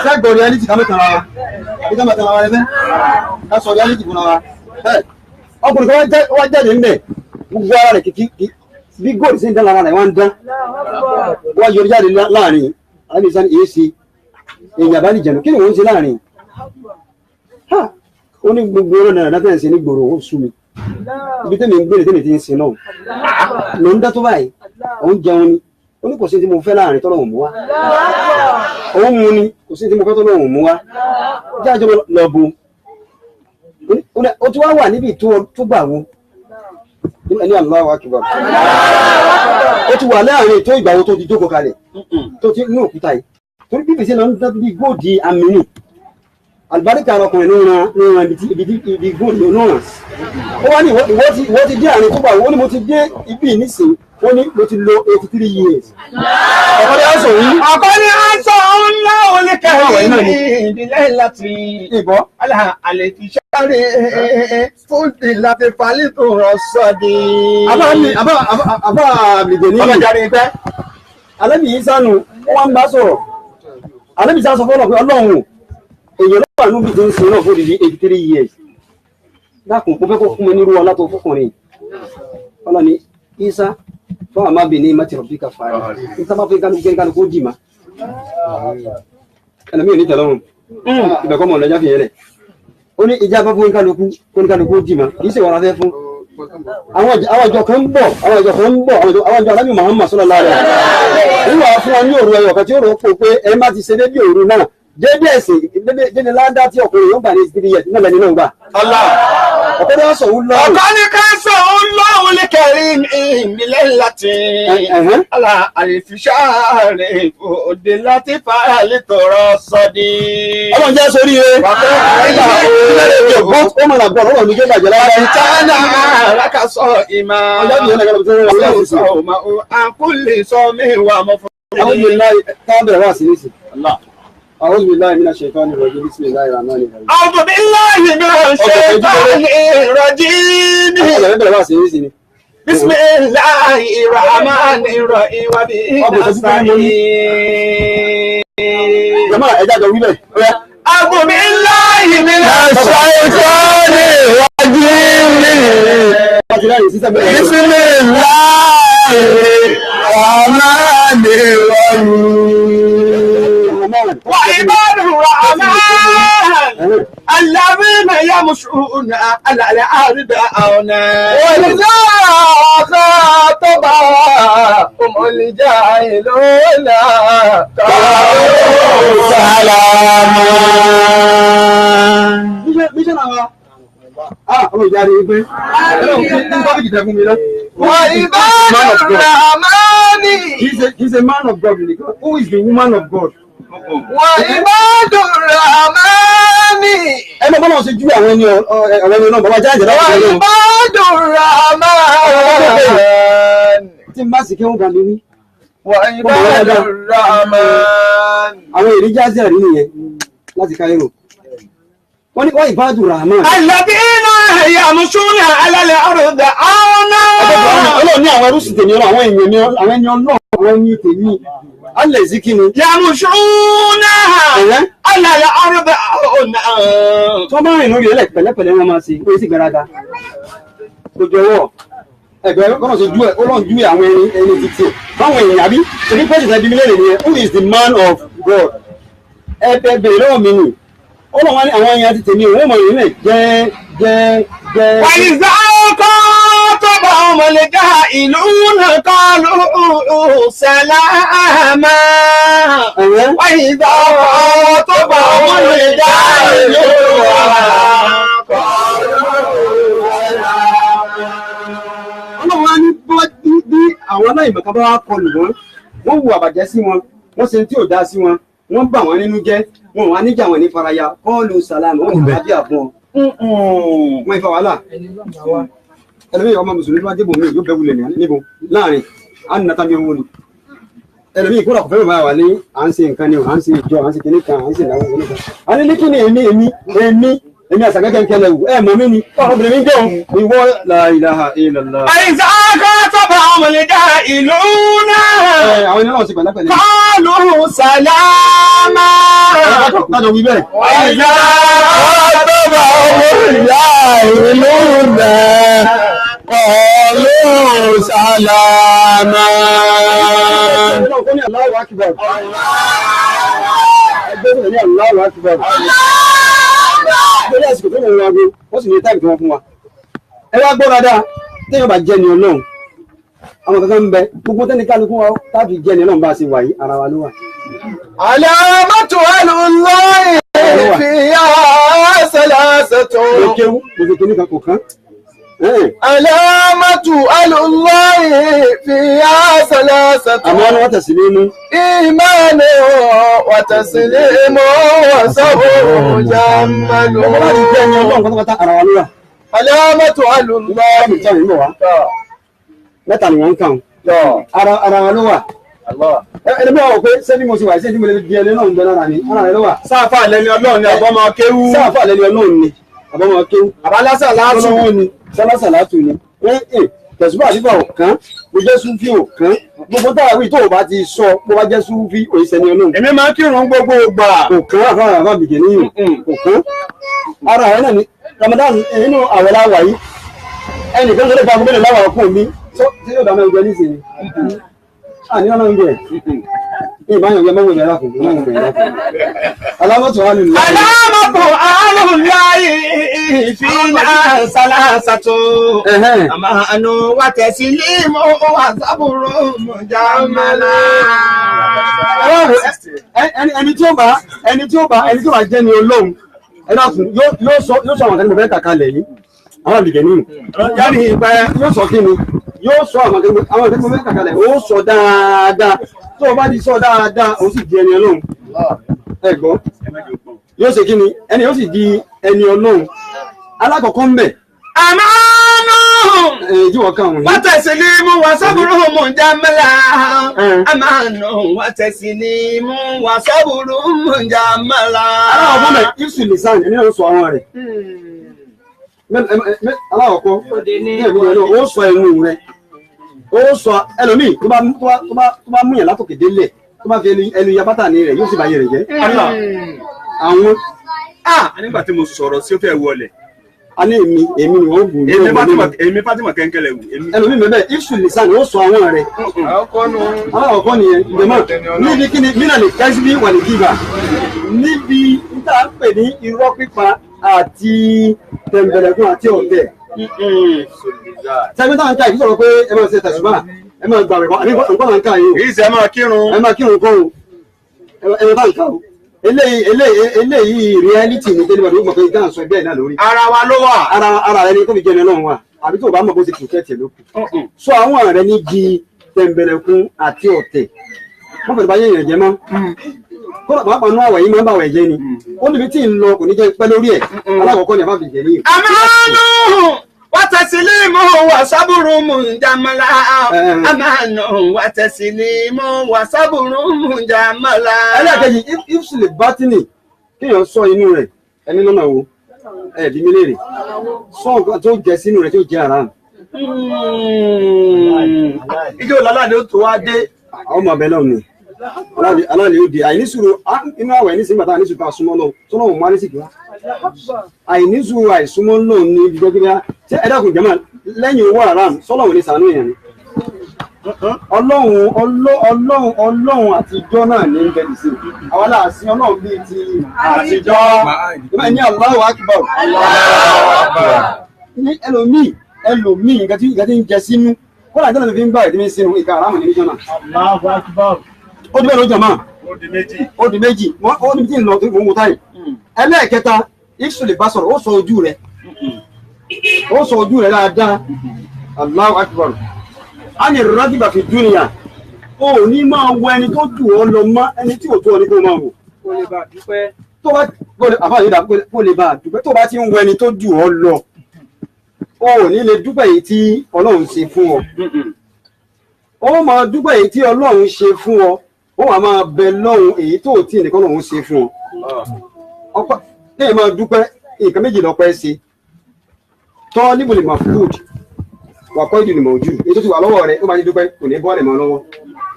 sẹ́gbọ̀n reality ká mẹ́tàn ara wa ká mẹ́tàn ara wa ẹgbẹ́ ká sọ reality fún ara ọkùnrin kan wá jáde ńbẹ̀ gbogbo ara rẹ̀ kìkì bí góòlù sí ń dán lára rẹ̀ wá ń dán wọ́n yọrí jáde láàrin alábìsán èyí sí èèyàn bá ní jẹ̀nu kí ni wọ́n ń ṣe láàrin ó ní gbogbo ọ̀rọ̀ náà látẹ̀ ń ṣe ní gbòòrò ó sú mi ibi tẹ́mi ń gbèrè tẹ́mi ti ń sin náà ló ń dá tó báyìí òun jẹun ni ó ní kò sí tí mo fẹ́ láàrin tọ́lọ̀ mú wá òun mu ni kò sí tí mo fẹ́ tọ́lọ̀ mú wá jájọ́ lọ bo ó ti wá wà níbi tó gbà wo ẹni Allahu Akbar ó ti wà láàrin tó ìgbà wo tó ti jókòó kalẹ̀ tó ti ní òkúta yìí torí bíbí sí lọ ń dábí góòdì amínì àlùbáríkà ọkùnrin ló ran ibi góòdì ló ràn ó wá ní ìwọ ti dé àárín tó gbà wo ó ní mo ti dé ibi nísìnyí wọ́n ní mo ti lo 83 years. Ọ̀kọ́ni aṣọ yìí. Ọ̀kọ́ni aṣọ ńlá olè kẹrin ìdílé láti ìbọ̀. Àlè ti sáré fúndì láti falẹ̀ tó rọ̀ sọ́dí. Àbá àbìgbè ní ìlú. Ọlọ́jàre pẹ́. Àlẹ́bí yìí sánú, wọ́n ń bá sọ̀rọ̀. Àlẹ́bí sá sọ fọ́lọ̀ pé Ọlọ́run èèyàn lọ́wọ́ àánú ti ń sin náà fún ìdí 83 years. Dákun, mo fẹ́ kó fún mi nírú ọlá tó fọkùnrin. Ọlọ́ni Isa fún àmà bìíní mẹ́tì rọ̀bì ká fà á níta bá fẹ́ kánú kó jì má ẹnìmí ò ní tẹ̀lọ́rùn ibẹ̀ kọ́ mọ̀ ọ̀nà jáfìyàn rẹ̀ ó ní ìjà bá fún kánú kó jì má kì í ṣe wàrà fẹ́ fún àwọn ìjọ kan ń bọ̀ àwọn ìjọ alábì Muhammad sallallahu alaihi wasallam níwà fún ọ ní òru ẹyọ kan tí ó rò pò pé ẹ má ti ṣe débi òru náà débi ẹ̀sìn débi ládá tí ọkùnrin yóò gbà ní 3 years náà lẹ́ni náà gbà. Ọ̀kọ́ni ká sọ òun lọ́wọ́ lè kẹrin ìmìlẹ̀ láti àlèfiṣàrè òde láti fàálì tọrọ sọdí. Ọlọ́run jẹ́ sórí rẹ̀. Ó mọ̀ làgbọ́n lọ́wọ́ ní jẹ́gbà jẹ́lá rẹ̀. Ìtànà alákàsọ ìmá. Ọlọ́run sọ ọmọ àkúlè sọ mẹ́wàá mọ́ fún mi. Àwọn ìlú láì káwọn bẹ̀rẹ̀ wá sí ní sí. أعوذ بالله من الشيطان الرجيم بسم الله الرحمن الرحيم أعوذ بالله من الشيطان الرجيم بسم الله الرحمن الرحيم وبه نستعين جماعة إجازة ويلة أعوذ بالله من الشيطان الرجيم بسم الله الرحمن الرحيم وعباد الرحمن الذين يمشون على الأرض هونا وإذا خاطبهم الجاهلون قالوا سلاما. وعباد الرحمن. He's a man of God. Who is the woman of God? وعباد الرحمن. ẹ mọ bọ́lá ṣe ju àwọn ẹni náà bàbá jáde láti ṣe lọ́wọ́. وعباد الرحمن. tí n bá sì kí wọ́n bá mi wí. وعباد الرحمن. àwọn èrè jáde àrí nìyẹn láti Cairo. wọ́n ní وعباد الرحمن. الذين يمشون على الأرض هونا. Ọlọ́run ní àwọn ẹrú sì tèmi àwọn ẹni ọlọ́run àwọn ẹni tèmi. Allah zikini. Yamushuna ala al-ardi hauna. Tó bá rìn lórí ẹlẹ́ pẹ̀lẹ́pẹ̀lẹ́ wọn máa ṣe kó sì gbéraga. Kò jọ̀wọ́ ẹgbẹ́ kọ́nà ṣe jú ẹ̀ ó lọ́n jú àwọn ẹni títí báwọn èèyàn àbí torí pẹ́ẹ́sì tàbí mílíọ̀nù nìyẹn who is the man of God? Ẹ bẹ̀rẹ̀ lọ́wọ́ mi nì. Ó lọ́wọ́ ní àwọn èèyàn ti tèmi òun mọ̀ ìrìnlẹ̀ jẹ́. Wàyíṣà ọkọ̀ طبعهم الجاهلون قالوا سلاما وإذا خاطبهم الجاهلون قالوا سلاما. bí àwọn aláìmọ̀ká bá wá kọlù wọ́n wù àbàjẹ́ sí wọn wọ́n ṣe tí ò dá sí wọn wọ́n bà wọ́n nínú jẹ́ wọn wà níjà wọn ní faraya kọ́ọ̀lù sàlámù wọ́n ní àbí àbọ̀ wọ́n ìfà wàhálà ẹlẹ́mìí ọmọ mùsùlùmí bá débò mí yóò bẹ́ wulẹ̀ níbo láàrin à ń nata mi owó ni ẹlẹ́mìí kó lọ́kọ̀ fẹ́ràn máa wà ní à ń ṣe nǹkan ni à ń ṣe ìjọ à ń ṣe kìnnìkan à ń ṣe ìdáwó kìnnìkan à ní kí ni èmi àṣàkẹ́kẹ́ kẹlẹ̀ wù ẹ̀ mọ̀ mí ni obìnrin mi jẹun ìwọ la ilaha illallah. àìsàn akọ́ sọ́bà الجاهلون àwọn ènìyàn náà ti pẹ̀lẹ́pẹ̀lẹ́. قالوا سلاما Kájọ wí bẹ́ẹ̀. وإذا خاطبهم الجاهلون قالوا سلاما. Ọlọ́run kò ní Allahu Akbar. Ẹgbẹ́ tó ní Allahu Akbar. Lórí àsìkò tó ń wọ́n ago, wọ́n sì ní táìmù tí wọ́n fún wa. Ẹ wá gbọ́ dáadáa, téèyàn bá jẹ́ ni Ọlọ́run. Àwọn kankan ń bẹ, gbogbo tẹ́ni kálukú wa táàbì jẹ́ ni Ọlọ́run bá ṣe wà yìí, ara wa ló wà. علامة الله فيها ثلاثة. Mo kéwú, mo fi kíní kan kò kán. علامة الله فيها ثلاثة. Àmọ́ wọn wọ́n tẹ̀sí nínú. إيمان وتسليم وصبر جمل. Ọmọ láti jẹ́ ni Ọlọ́run pátápátá ara wa ló wà. علامة الله. Báwo ni ìtàn yìí bọ̀ wá? Mẹ́ta ni wọ́n ń kàn. Ara wa ló wà. Ẹni bí wọ́n wọ̀ pé sẹ́ni mo ti wà sí ẹni mo lè di ẹni náà ń bẹ lára ni, ara rẹ ló wà. sáfà lẹni Ọlọ́run ni àbọ̀mọ kéwú. Sáàfà lẹni Ọlọ́run ni, àbọ̀mọ̀ kéwú. àbálásà látù. Ọlọ́run ni, sálásà látù ni. Tẹ̀sùbà àdìbà ọ̀kan, mo jẹ́ súnfí ọ̀kan. Gbogbo táwa wí tó o bá ti sọ, mo bá jẹ́ súnfí òyìnbó Ọlọ́run. èmi máa ń kírun gbogbo ìgbà. Ọ̀kan àfáà àfáà bìgẹ̀ níyìn. Ọ̀kan. Ara rẹ náà ni Ramadan inú àwẹ̀ láwà yìí. Ẹnìkan tó lè fa agbẹ́lẹ̀ láwà ọkùnrin mi, tí yóò dá mẹ́rin jẹ nísìnyí. Àní ọ̀nà ń jẹ. Ìbáyọ̀ yẹ mọ́wọ́ ìbẹ̀rẹ̀ kùn. Alámọ̀tò wà nínú. علامة الله فيها ثلاثة. أمان وتسليم وصبر مجملا. Ẹni tí ó bá jẹ́ ni Ọlọ́run, ẹ dákun yóò sọ àwọn akẹ́kọ̀ọ́ bẹ́ẹ̀ kàkalẹ̀ yìí. Àwọn àbìgẹ̀ nínú. Yáni ìgbà yóò sọ kí ni? Yóò sọ àwọn akẹ́kọ̀ọ́ bẹ́ẹ̀ kàkalẹ̀, ó sọ dáadáa. Tó o bá ti sọ dáadáa, ó sì di ẹni Ọlọ́run. Ẹ gbọ́. Yóò ṣe kí ni? Ẹni yóò sì di ẹni Ọlọ́run. Alákọ̀ọ́kọ́ ń bẹ̀. أمان Ìjíwọ̀ kan wọ̀nyí. وتسليم وصبر مجملا. أمان وتسليم وصبر مجملا. Aláwọ̀ fún mẹ́, Ifsu Lisan, ẹni náà sọ àwọn rẹ̀. Aláwọ̀kọ́, ó sọ ẹnu rẹ̀. Ó sọ ẹlòmíì tó bá múyàn látòkè délẹ̀, tó bá fi ẹnu yabátà ní rẹ̀, yóò sì bá yẹ rẹ̀ jẹ́. Àwọn nígbà tí mo sọ̀rọ̀ sí ó fẹ́ wọlé. a ní èmi ni wọ́n gùn. èmi Fatima kẹ́ńkẹ́lẹ̀ wù. Ẹlòmíì mẹ́bẹ̀, Ifsu Lisan, ó sọ àwọn rẹ̀. Aláwọ̀kọ́ nìyẹn, ìgbẹ̀mọ̀, níbi kí ni mínà lè kẹ́sí bí wà ní kíba. Níbi níta ń pè ní irọ́ pípa àti tẹ̀m̀bẹ̀lẹ̀kún àti ọ̀tẹ̀. Sẹ́gbẹ́ táwọn ká ìfisọ̀rọ̀ pé ẹ máa ṣe tẹ̀sùbá, ẹ máa gbà rẹ̀kọ́, àbí nǹkan máa ń ká yìí. èyí sẹ́ máa kírun. Ẹ máa kírun kọ́ o, ẹ máa bá ń ká o. Eléyìí reality ni tẹ́lẹ̀ bá dúró mọ̀ pé ìdáhùn sọ bẹ́ẹ̀ náà lórí. ara wa ló wà. Ara rẹ ni kó fi jẹ́ ẹni Ọlọ́run wa, àbí tó o bá mọ̀ bó ṣe tù kẹ́ẹ̀tì ló kù. Sọ àwọn rẹ ní di tẹ̀m̀bẹ̀lẹ̀kún àti ọ̀tẹ̀. Wọ́n fẹ̀rẹ̀ bá yẹn yẹn jẹ mọ́. Kọ́lá pàápàá nú àwẹ̀ yìí máa ń bá àwẹ̀ jẹ́ ni. Ó níbi tí ń lọ kò ní jẹ́ pẹ́ lórí ẹ̀. Alákọ̀ọ́kọ́ ni àbáfi jẹ̀ níyì. Amanu watasilimu wasaburu mujamala. Amanu watasilimu wasaburu mujamala. Ẹlẹ́ẹ̀kejì Ifsu lè bá tínì kéèyàn sọ inú rẹ̀ ẹni lọ́nà wo ẹ̀ẹ́dì mi léèrè. Sọ nǹkan tó jẹ sínú rẹ̀ tó jẹ àrà. Ijó lọ́la ni ó tó wá dé. Àwọn ọmọ ọbẹ̀ náà ni. Aláàlẹ́ ó di àìnísùúrù inú àwẹ̀ ní sìgbà tá àìnísùúrù tá a súnmọ́ lọ tó náà mọ́ ànísìkì wá. Àìnísùúrù àìsúnmọ́ náà ní ibi gbẹ́gbẹ́ tí ẹ dákun jẹ́mọ̀ lẹ́yìn owó àràm sọ́lọ́run ní sàánú èèyàn ni. Ọlọ́run àtijọ́ náà ní ń bẹ̀rẹ̀ sí. Àwọn aláàsí Ọlọ́run bíi ti àtijọ́. Ìgbà ní Allahu Akbar. Ní ẹlòmíì nǹkan tí ń jẹ sínú. Kọ́lá ìjọba tó fi ń gbà ìdí mi sínú ìka àrámù ní níjọ́ náà. Ó di mẹ́rin ó jọ̀mọ́. Ó di méjì. Ó ní tí ń lọ tó ń wo táyì. Ẹlẹ́ẹ̀kẹta, Ifsu lè bá sọ̀rọ̀, ó sọ ojú rẹ̀. Ó sọ ojú rẹ̀ dáadáa. Allahu Akbar. A ní rágìbà fi dúnìyà. O ní máa wọ ẹni tó jù ọ lọ mọ́ ẹni tí ò tó ọ ní kó máa wò. Kó lè bá dúpẹ́. Tó bá kó lè bá dúpẹ́. Tó bá ti ń wọ ẹni tó jù ọ lọ. O ò ní lè dúpẹ́ èyí tí Ọlọ́run ṣe fún ọ. Ó máa dúpẹ́ èyí tí Ọlọ́run ṣe fún ọ. Ó wà máa bẹ lọ́hùn èyí tó tí nìkan Ọlọ́run ṣe fún ọ. Téèyàn máa dúpẹ́ nǹkan méjì lọ́pẹ́ ṣe. Tọ́ níbo lè máa food. wà kọ́ ìdùnnú mọ̀ ojú èyí tó ti wà lọ́wọ́ rẹ̀ ó máa ní dúpẹ́ kò ní bọ́ ọ̀lẹ̀ mọ́ lọ́wọ́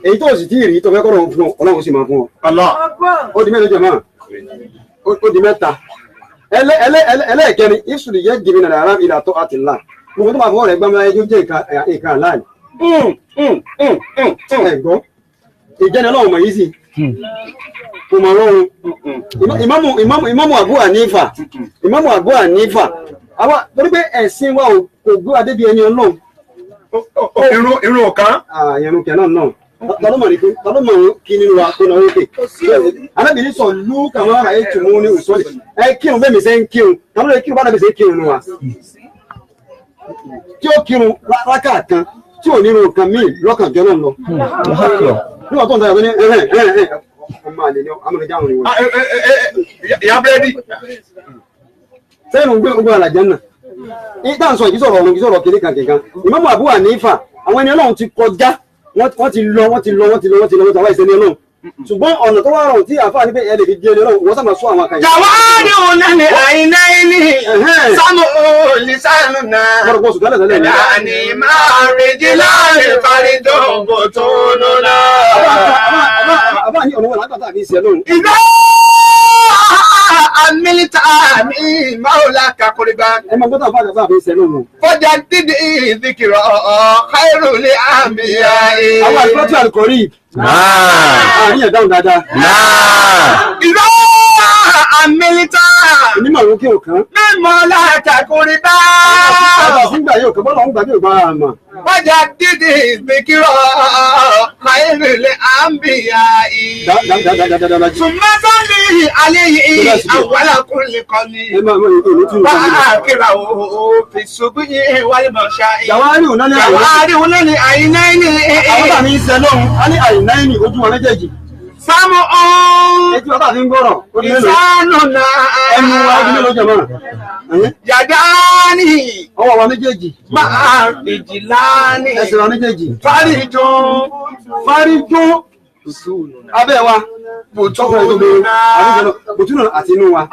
èyí tó sì tí ì rí tó fẹ́ kọ́ lọ́wọ́ fún ọ ọlọ́run sì máa fún ọ. ó di mélòó jẹ̀mọ́ ó di mẹ́ta ẹlẹ́ẹ̀kẹrin ìṣùlù yẹ jìnnì nàrà aram ìlà tó àti ńlá gbogbo tó máa fọwọ́ rẹ̀ gbámúlá ẹjọ́ jẹ́ nǹkan àláàlì. ẹ̀gbọ́n ìjẹ́ni ọlọ́run mọ̀ yìí sí kò mọ̀ ọlọ́run ìmámù Abu Hanifa àwọn torí pé ẹ̀sìn wa kò gbé adébí ẹni ọlọ́run. irun ọ̀kan. irun kẹ̀ náà tọ́lọ́mọ̀ kí nínú wa tó náà wípé alábìnrin sọ lú kàwọn ará ètò mú ní òṣòlè ẹ kírun bẹ́ẹ̀ mi ṣe ń kírun tàbí lè kírun bá dàbí ṣe ń kírun nínú wa tí ó kírun rákà kan tí ò nínú nǹkan míì lọ́kàn jọ náà lọ nígbà tó ń tayọ̀ pé ní ọmọ àlè ni amúnijá àwọn ìwọ̀n. ìyá bẹ́ẹ̀dì. sẹ́yìn ogun àlàjẹ́ náà ìtàn sọ ìkísọ̀rọ̀ ọ̀run ìkísọ̀rọ̀ kiri kankan Ìmámù Abu Hanifa àwọn ẹni ọlọ́run ti kọjá wọ́n ti lọ àwọn ìṣẹ́ni ọlọ́run ṣùgbọ́n ọ̀nà tó wá rọrùn tí àfáà ní pé ẹ lè fi di ẹni ọlọ́run wọ́n sábà sọ àwọn àkàyè. jàwáàdì ònàní àìnáìní sámú olùsánù náà ẹ̀dá ni máa rèjì láàrin faridọ́ǹbò tó lọ́la. àbá ní ọ̀nà wọn lágbàtà àbí ìṣẹ́ lọ́run. ìdá amílítà mi máwùlá kakuriba. ẹ máa gbọ́dọ̀ àbá àbí ìṣẹ́ lọ́run. fọjá dídì ìdíkìrọ̀ káírùlì àmìyá. àwọn àlùfáàtì àlùkọ́rí. àríyàn dáhùn dáadáa. ìdá amílítà. onímọ̀ àwọn kí o kàn. mímọ́ látàkùnrin àgbà sígbà yóò kàn bọ́lá òun gbàgbé ògbà àmà. fọjá dídì ìdíkìrọ̀ káírùlì àmìyá. sùnmọ́sọ́lì alẹ́ yìí àwọ̀lá kúnlẹ̀ kan ní. wà á kíra fi ṣubú yìí wálé mọ̀ ṣáà. jàwárí òun náà ní àìnáìní. àwọn bàbá mi ń ṣe lóhun a ní àìnáìní ojú wọn méjèèjì. sámú ọ̀hún. etí bàbá mi ń gbọ́rọ̀. ìsánù náà. ẹnu wa ọdún mélòó jẹ mọ́. yàdá ni. ọwọ́ wa méjèèjì. máa ìjìlá ni. ẹsẹ̀ wa méjèèjì. fárídùn. abẹ́ wa. bùtúnù àti inú wa.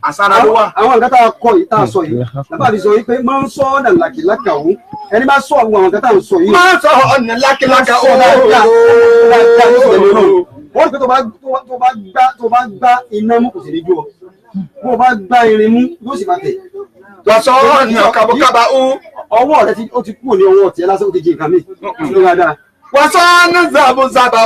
àsárá ló wà. àwọn nǹkan tá a kọ yìí tá a sọ yìí bàbá mi sọ yìí pé máa ń sọ ọ̀nà làkìlákà òun ẹni bá sọ àwọn nǹkan tá a sọ yìí. máa ń sọ ọ̀nà lákìlákà wọ́n rí pé tó bá gbá iná mú kò sì ní jó ọ bó bá gbá irin mú yóò sì máa tẹ̀. lọ́sọ̀ ọ̀nà kàbọ̀kàbà ó. ọwọ́ rẹ ó ti kúrò ní ọwọ́ tiẹ̀ lásán ó ti jẹ nǹkan mi ló wá dáa. wàsánù zàbùzàbà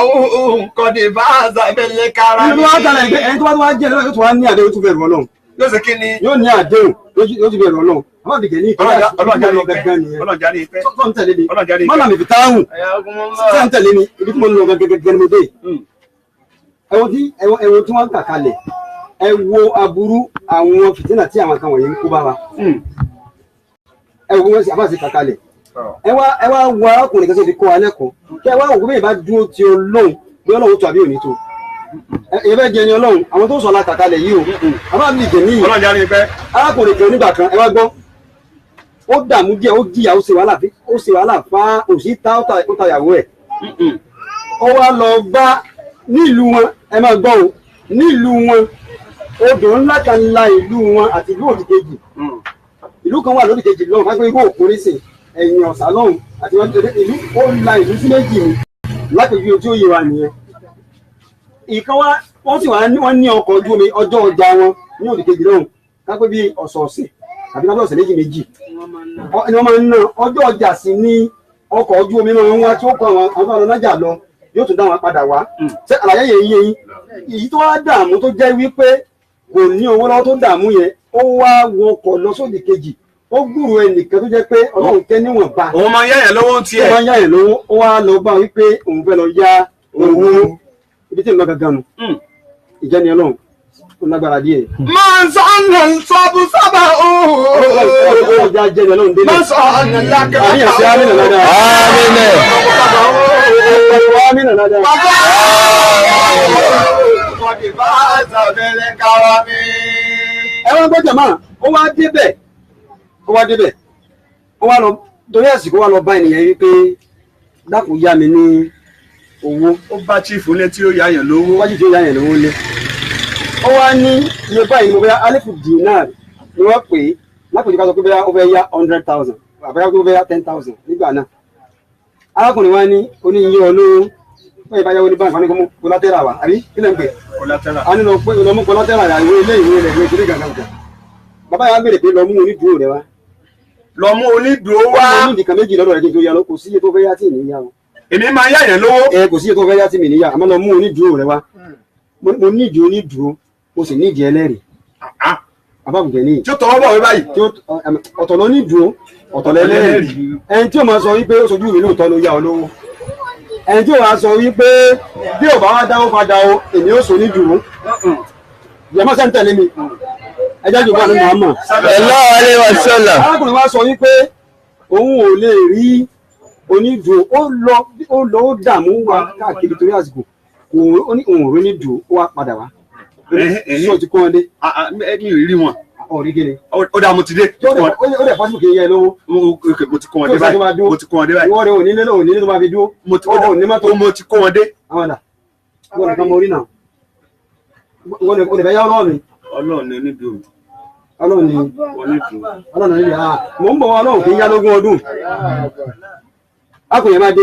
nǹkan ní bá zàbẹ̀lẹ̀ kára ní. ìlú wa dára ẹgbẹ́ ẹni tó bá tó wá jẹ́ yóò tó wá ní àdéhùn tó bẹ̀rù Ọlọ́run. yóò ṣe kí ni. yóò ní àdéhùn yóò ti bẹ̀rù Ọlọ́run. àwọn àbíkẹ́ ní ìpínlẹ̀ ọlọ́jàre ìfẹ́. tó ń tẹ̀lé mi mọ́nà mi fi táhùn tó ń tẹ̀lé mi ibi tí mo ń lọ gẹ́gẹ́ ni mo dé. ẹ̀wọ̀n tí wọ́n ń kà kalẹ̀ ẹ wo aburú àwọn fìtínà tí àwọn kan wọ̀nyí ń kó bá wa. ẹ wo wọn sì àbá sí kà kalẹ̀. ẹ wá wọ arákùnrin kan tó fi kó wa lẹ́kọ̀ọ́ kí ẹ wá òkú bẹ́ẹ̀ bá dúró ti Ọlọ́run bí Ọlọ́run tó àbí òní tó ẹ bẹ́ẹ̀ jẹ́ ni Ọlọ́run àwọn tó sọ la kàkalẹ̀ yìí o àbá mi kè níyì arákùnrin kan nígbà kan ẹ wá gbọ́ ó dààmú díẹ̀ ó jìyà ó ṣe wàhálà fa òsì tá ó tayàwó ẹ̀ ó wá lọ bá nílùú wọn ẹ máa gbọ́ o nílùú wọn odò ńlá kan la ìlú wọn àti ìlú òdìkejì ìlú kan wà lódìkejì lọ́hùn wáyé pé ibò òkúrin sìn ẹ̀yìn ọ̀sà lọ́hùn àti wọ́n tẹ̀lé ìlú ó la ìlú sí méjì ni lápèjú ojú òye wa nìyẹn. ìkan wá wọ́n sì wọ́n ní ọkọ̀ ojú omi ọjọ́ ọjà wọn ní òdìkejì lọ́hùn kápẹ́ bí ọ̀sọ̀ọ̀sẹ̀ àbí kápẹ́ ọ̀sẹ̀ méjì ni wọ́n máa ń ná ọjọ́ ọjà sí ní ọkọ̀ ojú omi máa ń wá tí ó kọ àwọn ọlọ́nájà lọ yóò tún dá wọn padà wá. ṣé àlàyé yẹn yé yín èyí tó wá dààmú tó jẹ́ wípé kò ní owó lọ́wọ́ tó dààmú yẹn ó wá wọkọ̀ lọ sódì kejì ó gbúrò ẹnìkan tó jẹ́ pé Ọlọ́run kẹ́ níwọ̀n bá. òun máa ń yáyàn lọ́wọ́ tiẹ̀. ó máa ń yáyàn lọ́wọ́ ó wá lọ bá wípé òun fẹ́ lọ yá owó ibi tí ń lọ gangan nù. ìjẹni Ọlọ́run ó lágbára díẹ̀. máa ń sọ ọ̀nà sọ́bù sábà ó. ọjà jẹni Ọlọ́run délé. máa ń sọ ọ̀nà lákàtà. àríyàn sí àmì nàládà. àmì nàládà. ẹ wá gbọ́dọ̀ máa ó wá débẹ̀ ó wá lọ torí àsìkò wá lọ bá ènìyàn yìí pé dákun yá mi ní owó. ó bá chief lé tí ó yáyàn lówó. wájú tí ó yáyàn lówó lé. ó wá ní iye báyìí mo bẹ́yà alifu dinar ni wọ́n pè é lápèjì ká sọ pé bẹ́yà ó fẹ́ yá 100,000 àbáyá tó fẹ́ 10,000 nígbà náà arákùnrin wa ní oníyẹ olówó wọ́n ìbáyá wọn ní báńkì wọn ní kọlátẹ́rà wa àbí kí lẹ́ ń pè a ní lọ mú kọlátẹ́rà rà ìwé ilé ìwé rẹ̀ ìwé kiri gàgàgà bàbá yà béèrè pé lọ mú onídùúró rẹ wá. lọ mú onídùúró wá. mo ní nìkan méjì lọ́dọ̀ rẹ̀ kí n tó yá lọ kò sí iye tó fẹ́ yá tí ì níyà o. èmi máa yá yẹn lówó. kò sí iye tó fẹ́ yá tí mi níyà àmọ́ lọ mú onídùúró rẹ wá. mo nídìí onídùúró mo sì nídìí ẹlẹ́rìí. àbábùkẹ́ ní. tí ó tọwọ́ bọ̀ wí báyìí. ọ̀tọ̀ lọ nídùúró ọ̀tọ̀ lẹ́lẹ́rìí. ẹni tí ó máa sọ wípé ó sojú mi lóòótọ́ ló yá ọ lówó. ẹni tí ó máa sọ wípé bí ò bá wá dáwó padà o èmi ó so nídùúró. ìyàmọ́ sẹ́ ń tẹ̀lé mi ẹjọ́ ìjọba ní Muhammad sallallahu alaihi wasallam. arákùnrin wa sọ wípé òun ò lè rí onídùúró ó lọ ó dààmú wa káàkiri torí àsìkò òun ò rí onídùúró ó wá padà wá sí ọtí kó wọn dé. mi ò rí wọn. ọ̀rí gíní. ó dà mo ti dé. ó dẹ̀ fásitì kì í yẹ lówó. mo ti kó wọn dé báyìí. mo ti kó wọn dé báyìí. ìwọ rẹ ò nílé tó máa fi dúró. mo ti kó wọn dé. àwọn àdá ìwọ nìkan mo rí náà ìwọ nìkan fẹ́ yá ọlọ́run mi. Ọlọ́run ní onídùúró. Ọlọ́run ní onídùúró. Ọlọ́run ní mò ń bọ̀ wá Ọlọ́run kì í yá lógún ọdún. akùnrin máa dé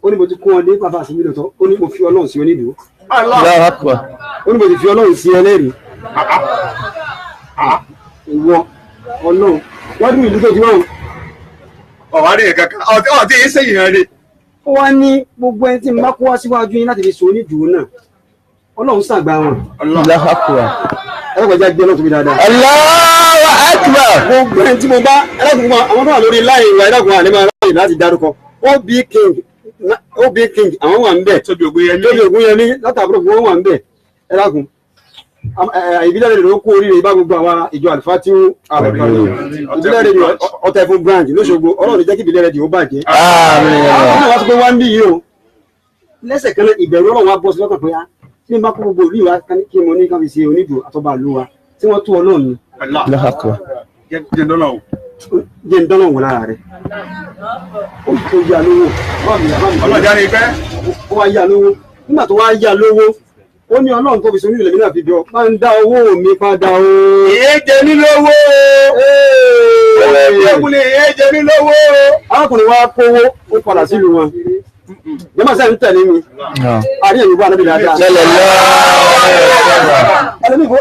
ó ní mo ti kó wọn dé pàpà sí mi lọ́tọ̀ ó ní mo fi Ọlọ́run sí onídùúró. ó ní mo ti fi Ọlọ́run sí ẹlẹ́rìí. ìwọ Ọlọ́run wọ́n dún ìlú tó ti wọ́n. ọ̀wárí ẹ̀ kankan ọ̀tí yìí sẹ́yìn rẹ̀ ni. ó wá ní gbogbo ẹni tí mo bá kó wá síwájú yín láti fi so onídùúró náà Ọlọ́run ṣàgbà wọn. Allahu akbar. ẹlẹ́gbẹ̀já gbé ọlọ́run tóbi dáadáa. Allahu akbar. gbogbo ẹni tí mo bá ẹlẹ́gbẹ̀já àwọn tó wà lórí láì ìwà ẹlẹ́gbẹ̀já àlẹ́ máa ráyè láti dárúkọ OB King àwọn wà ń bẹ̀. Tóbi Ògúnyẹmí látàbúrò gbogbo wà ń bẹ̀. ẹlẹ́gùn ìbílẹ̀ rẹ̀ ló kó oríire bá gbogbo àwọn ìjọ àlùfáàtìwò ìbílẹ̀ rẹ̀ ọ̀tẹ̀ fún branch lóṣogbo Ọlọ́run jẹ́ kí ìbílẹ̀ rẹ̀ ó bàjẹ́. àwọn wá sọ pé wá ń bí yìí o lẹ́sẹ̀ kan ìbẹ̀rù Ọlọ́run wá bọ́ sí lọ́kàn pé tí n bá kó gbogbo ìlú wa kí mo ní ká fi ṣe onídùú àtọ́ba ìlú wa tí wọ́n tó Ọlọ́run ni. jẹ́ ń dọ́nà wò lára rẹ̀ ó tó yá lówó ọlọ́jà ni pẹ́ ó wá yá lówó nígbà tó wá yá lówó ó ní Ọlọ́run tó fi sọ nílẹ̀ mi náà fi bí ọ máa ń dá owó mi padà o. èé jẹ mí lówó èé jẹ mí lówó. arákùnrin wa kówó ó padà sílùú wọn jẹ́mọ̀ sẹ́ ń tẹ̀lé mi àrí ẹ̀mí bá anábìlẹ̀ àdá ẹlẹ́mí fún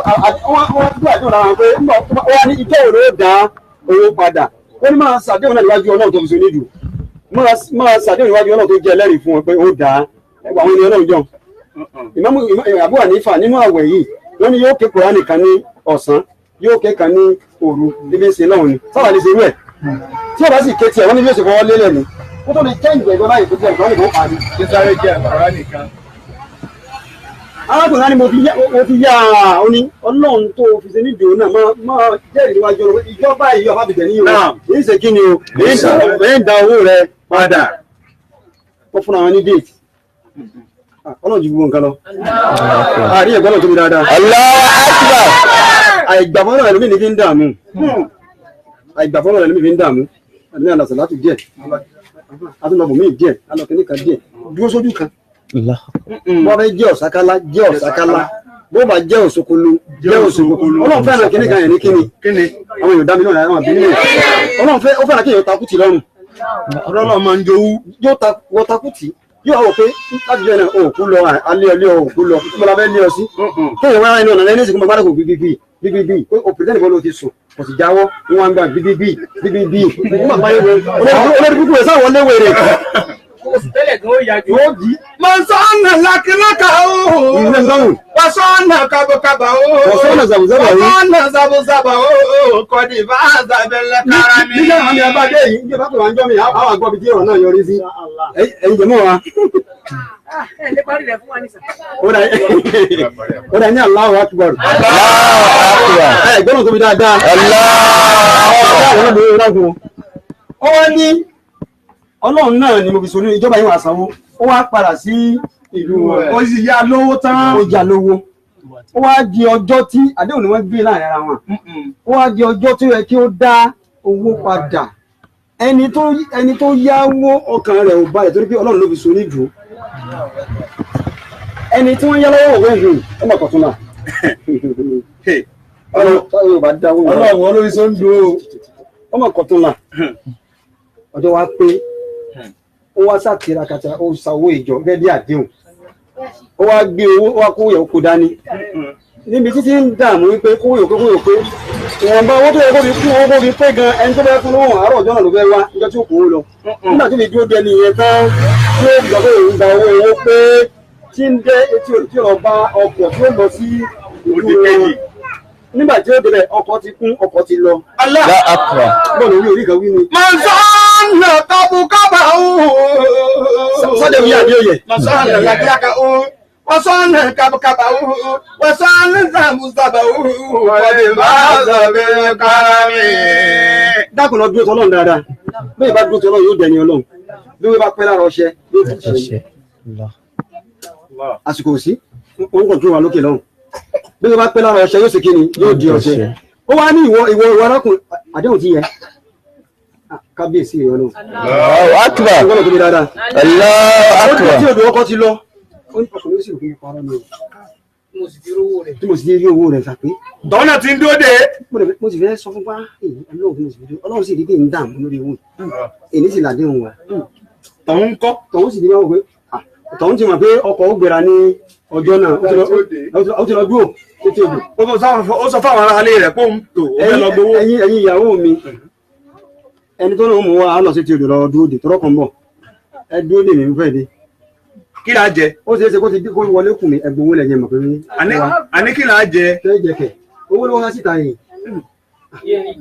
wọ́n bí àjọ lára pé wọ́n ní ìjọ òun ló dá owó padà ó ní máa ṣàdéhùn náà níwájú Ọlọ́run tó fi so nídùú máa ṣàdéhùn níwájú Ọlọ́run tó jẹ́ ẹlẹ́rìí fún ọ pé ó dá ẹgbà àwọn ènìyàn Ọlọ́run jọ Ìmáàmù Abu Hanifa nínú àwẹ̀ yìí wọ́n ní yóò ké Kùránì kan ní ọ̀sán yóò ké kan ní òru níbi ìsìn náà ni sábà ní ṣerú ẹ̀ tí ọba sì ké tiẹ̀ wọ́n ní bí ó ṣe fọwọ́ lélẹ̀ ni ó tó lè kẹ́ǹgì ẹ̀gbọ́n báyìí tó jẹ́ ìgbọ́n nìkan pàdé. sísáré jẹ́ Kùránì kan. arákùnrin ni mo fi yá ọ ní Ọlọ́run tó fi ṣe nídìí náà máa jẹ́rìí níwájú ọ̀rọ̀ ìjọba yìí ọba bìtẹ̀ ní ìwọ̀n èyí ṣe kí ni o èyí ń da owó rẹ padà ó fún àwọn ní déètì Ọlọ́run ju gbogbo nǹkan lọ àrí ẹ̀gbọ́n náà tóbi dáadáa. Allahu akbar. àìgbàfọ́nà ẹ̀lómi ní fi ń dààmú àìgbàfọ́nà ẹ̀lómi fi ń dààmú àdúgbò àlàsà láti díẹ̀ atúnlọ́bù míì díẹ̀ alọ́kẹ́nìkan díẹ̀ dúró sójú kan wọ́n fẹ́ jẹ́ ọ̀sákálá bó bá jẹ́ òṣòkòlò Ọlọ́run fẹ́ràn kìnnìkan yẹn ní kíni àwọn èèyàn dámi náà àwọn àbí nílẹ̀ Ọlọ́run fẹ́ràn kí èèyàn takùtì lọ́rùn Ọlọ́run máa ń jowú yóò takùtì yóò wò pé láti jẹ́ òkú lọ alẹ́ òkú lọ mo la fẹ́ lé ọ sí kéèyàn wá inú ọ̀nà lẹ́yìn ìsìnkú mo bá dàgbò gbígbí òpìtẹ́nì kan ló ti sùn kò sì jáwọ́ ní wọn gbà gbígbí nígbà báyé wo olórí kúkú rẹ̀ sáwọn léwèrè yóò di. Mọ̀sánà lákìlákà ooo. Ìwé ńgọ́rùn. Wàsánà kábọ̀kábà ooo. Wàsánà zàbùzàbà ooo. Wàsánà zàbùzàbà ooo. Kọ̀dì bá zàbẹ̀lẹ̀ kára mi. Nígbà wọn ni a bá dé yìí, nígbà bá pè wá ń jọ́ mi, àwọn àgbọ̀ bíi tí ọ̀rọ̀ náà yọrí sí. Ẹ̀yin jẹ̀mọ́ wa. Ó dà ní Allahu Akbar. Ẹ̀gbọ́n tó bí dáadáa. Ó wá ní Ọlọ́run náà ni mo fi sọ̀rọ̀ ìjọba yìí wà sanwó ó wá padà sí ìlú wọn ó sì yá lówó tán ó yá lówó ó wá di ọjọ́ tí àdéhùn ni wọ́n gbé láàrin ara wọn ó wá di ọjọ́ tó yẹ kí ó dá owó padà ẹni tó yáwó ọkàn rẹ̀ ò balẹ̀ torí pé Ọlọ́run ló fi sọ̀rọ̀ ìdúró ẹni tí wọ́n yá lọ́wọ́ òwe ìlú ọmọ kọ̀tún náà Ọlọ́run ló fi sọ̀rọ̀ ìdúró ọmọ kọ̀tún là ọjọ́ wa pé ó wá sàtìrà kàtà ó sanwó ìjọ gẹ́gẹ́ bí àdéhùn ó wá gbé owó ó wá kó yẹ̀ kó dání níbi títí ń dààmú wípé kó yẹ̀ pé ìwọ̀nba owó tó yẹ kó fi kú owó kó fi pé gan ẹni tó bẹ́ẹ̀ fún lóhùn àárọ̀ ọjọ́ náà ló fẹ́ wá níjọ́ tí ó kó lọ nígbà tó fi dúró dẹni yẹn tán tí ó gbọ́ pé òun gba owó pé tí ń dé etí òdì tí ó bá ọkọ̀ tí ó lọ sí ìlú rẹ̀ nígbà tí ó débẹ̀ ọkọ̀ ti kún ọkọ̀ ti lọ. bọ́ọ̀lù orí orí kan wí ni. Masana kabukaba sọ́dẹ̀ wí àbí òye. Masana lakiyaka wasana kabukaba wasana zamuzaba wàlẹ̀ mazabe karami. dákun lọ dúró tọ́lọ́run dáadáa bí ìbá dúró tọ́lọ́run yóò dẹni ọlọ́run bí wọ́n bá pẹ́ lára ọṣẹ yóò fi ṣe. àsìkò òsì wọn kàn dúró wa lókè lọ́hùn bí wọ́n bá pẹ́ lára ọṣẹ yóò ṣe kí ni yóò di ọṣẹ. ó wá ní ìwọ arákùnrin àdéhùn ti yẹ kábíyèsí rẹ Ọlọ́run. Allahu akbar. ọgbọ́n tó bí dáadáa. Allahu ó akbar. tí odò ọkọ̀ ti lọ ó ní ọkùnrin ó sì rò pé parọ́ mi tí mo sì rí owó rẹ̀ sàpé Dọ́nà ti ń dúró de. mo sì fẹ́ sọ fún pa Ọlọ́run fún mo sì fi dé Ọlọ́run sì rí pé ń dààmú lórí owó èyí sì làdéhùn wa Tọ̀hún ń kọ́. tọ̀hún sì ní wọ́n pé tọ̀hún ti mọ̀ pé ọkọ̀ ó gbéra ní ọjọ́ náà ó ti lọ dúró títí odò. Ó sọ fáwọn ará ilé rẹ̀ pé òun tò ó fẹ́ lọ gbowó. ẹ̀yin ìyàwó mi ẹni tó náà mú wa á lọ sí ti odò lọ dúró dè tọrọ kan bọ̀ ẹ dúró dè mí fẹ́ dé. Kí la jẹ? ó ṣeé ṣe kó ti kó wọlé kù mí ẹgbẹ́ owó lẹ́yìn mọ̀ pé Àní kí la jẹ? fẹ́ jẹ kẹ̀ owó ló há síta yìí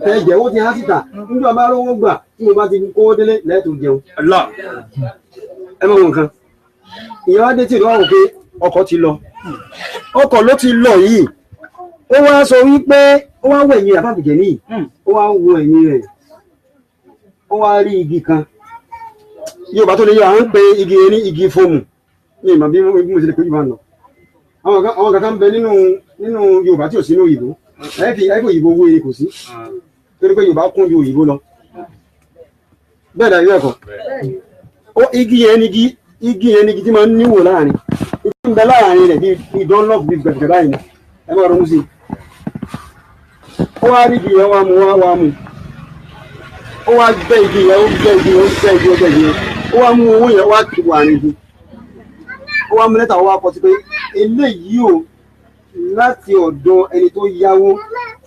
fẹ́ jẹ owó ti há síta nígbà bá rówó gbà tí mo bá ti kó délé lẹ́ẹ̀tọ́ jẹun. Allah. ẹ mọ̀ nǹkan ìyẹn wá dé tí ìlú wa wò pé ọkọ̀ ti lọ ọkọ̀ ló ti lọ yìí ó wá sọ wípé ó wá wọ ẹ̀yìn àbábìjẹ́ níyì ó wá wo ẹ̀yìn rẹ̀ ó wá rí igi kan Yorùbá tó lè yọ à ń pe igi ní igi fóòmù ní ìmọ̀ bí mo ti lè pé Yorùbá lọ àwọn kankan ń bẹ nínú Yorùbá tí ò sí ní òyìnbó ẹ̀fì òyìnbó owó eré kò sí torí pé Yorùbá kún ju òyìnbó lọ bẹ́ẹ̀ dàbí ẹ̀kọ́ igi yẹn ni igi tí máa ń níwò láàrin igi ń bẹ láàrin rẹ̀ bíi dunlop bíi gbẹ̀gbẹ̀ báyìí ni ẹ máa ronú sí i ó wá rí igi yẹn wá mú ó wá gbẹ́ igi yẹn ó gbẹ́ igi yẹn ó wá mú owó yẹn wá ti wà ní igi ó wá mú lẹ́tà ó wá kọ sí pé eléyìí o láti ọ̀dọ̀ ẹni tó yáwó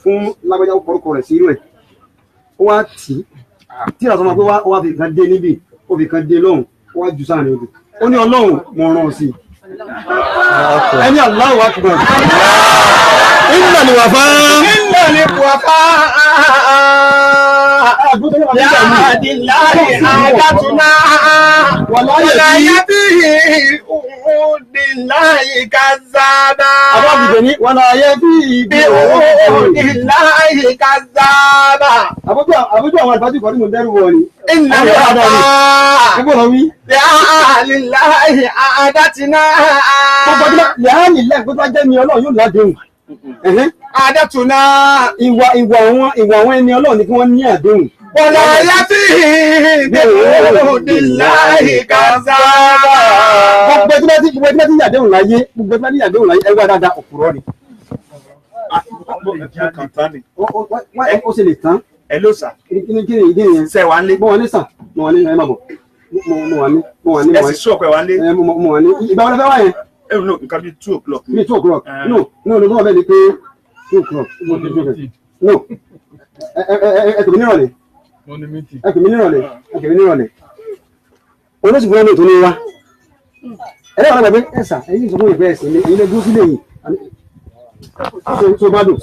fún lágbájá orúkọ rẹ̀ sí inú ẹ̀ ó wá tì í ìràsọ́ máa pé ó wá fi kan dé níbí ó fi kan dé lọ́hùn ó wá jù sáàrin odò ó ní Ọlọ́run mo rán ọ sí ẹni Allahu Akbar Inna ni wàfá. Inna ni wàfá. Yadillahi adatuna. Wala yabillahi kazzaba. àbábìbẹ̀ ní wọn náà yẹ bí ibi Billahi kazzaba. àbójú àwọn àlùfáàtì kọ́ ní mo dẹ́rù wọ̀ ni. Inna ni wàfá. ẹgbẹ́ wọn wí. Yadillahi adatuna. Yàrá gbogbo ajẹ́ mi Ọlọ́run yóò ládéhùn. Adatuna. Ìwà àwọn ẹni Ọlọ́run ni kí wọ́n ní àdéhùn. Wala yabillahi kazzaba. Gbogbo ẹgbẹ́ tí yàdéhùn láyé ẹgbẹ́ dáadáa òpùrọ́ ni. Ó ṣe lè tán. Ẹ ló sà. Kí ni yẹn? Ṣé wà ń lé? Mo wà ní sàn, mo wà ní ẹ máa bọ̀. Mo wà ní. Ẹ sì sún ọ̀pẹ wà ń lé. Mo wà ní. Ìgbà wọlé fẹ́ wá yẹn. No, nǹkan bíi 2 o'clock. Bí 2 o'clock. No, bọ́ọ̀ bẹ́ẹ̀ ni pé 2 o'clock. No. Ẹ kò ní nírọ̀lẹ́. Ẹ kò ní nírọ̀lẹ́. Olóṣù fún ẹni tó ní wá. Ẹ lẹ́wọ̀n náà gbàgbé ẹ̀sà ẹ̀yìn ìṣòfò ìfẹ́ ẹ̀sìn ní ilé gúúsù lẹ́yìn. Tó bá dùn.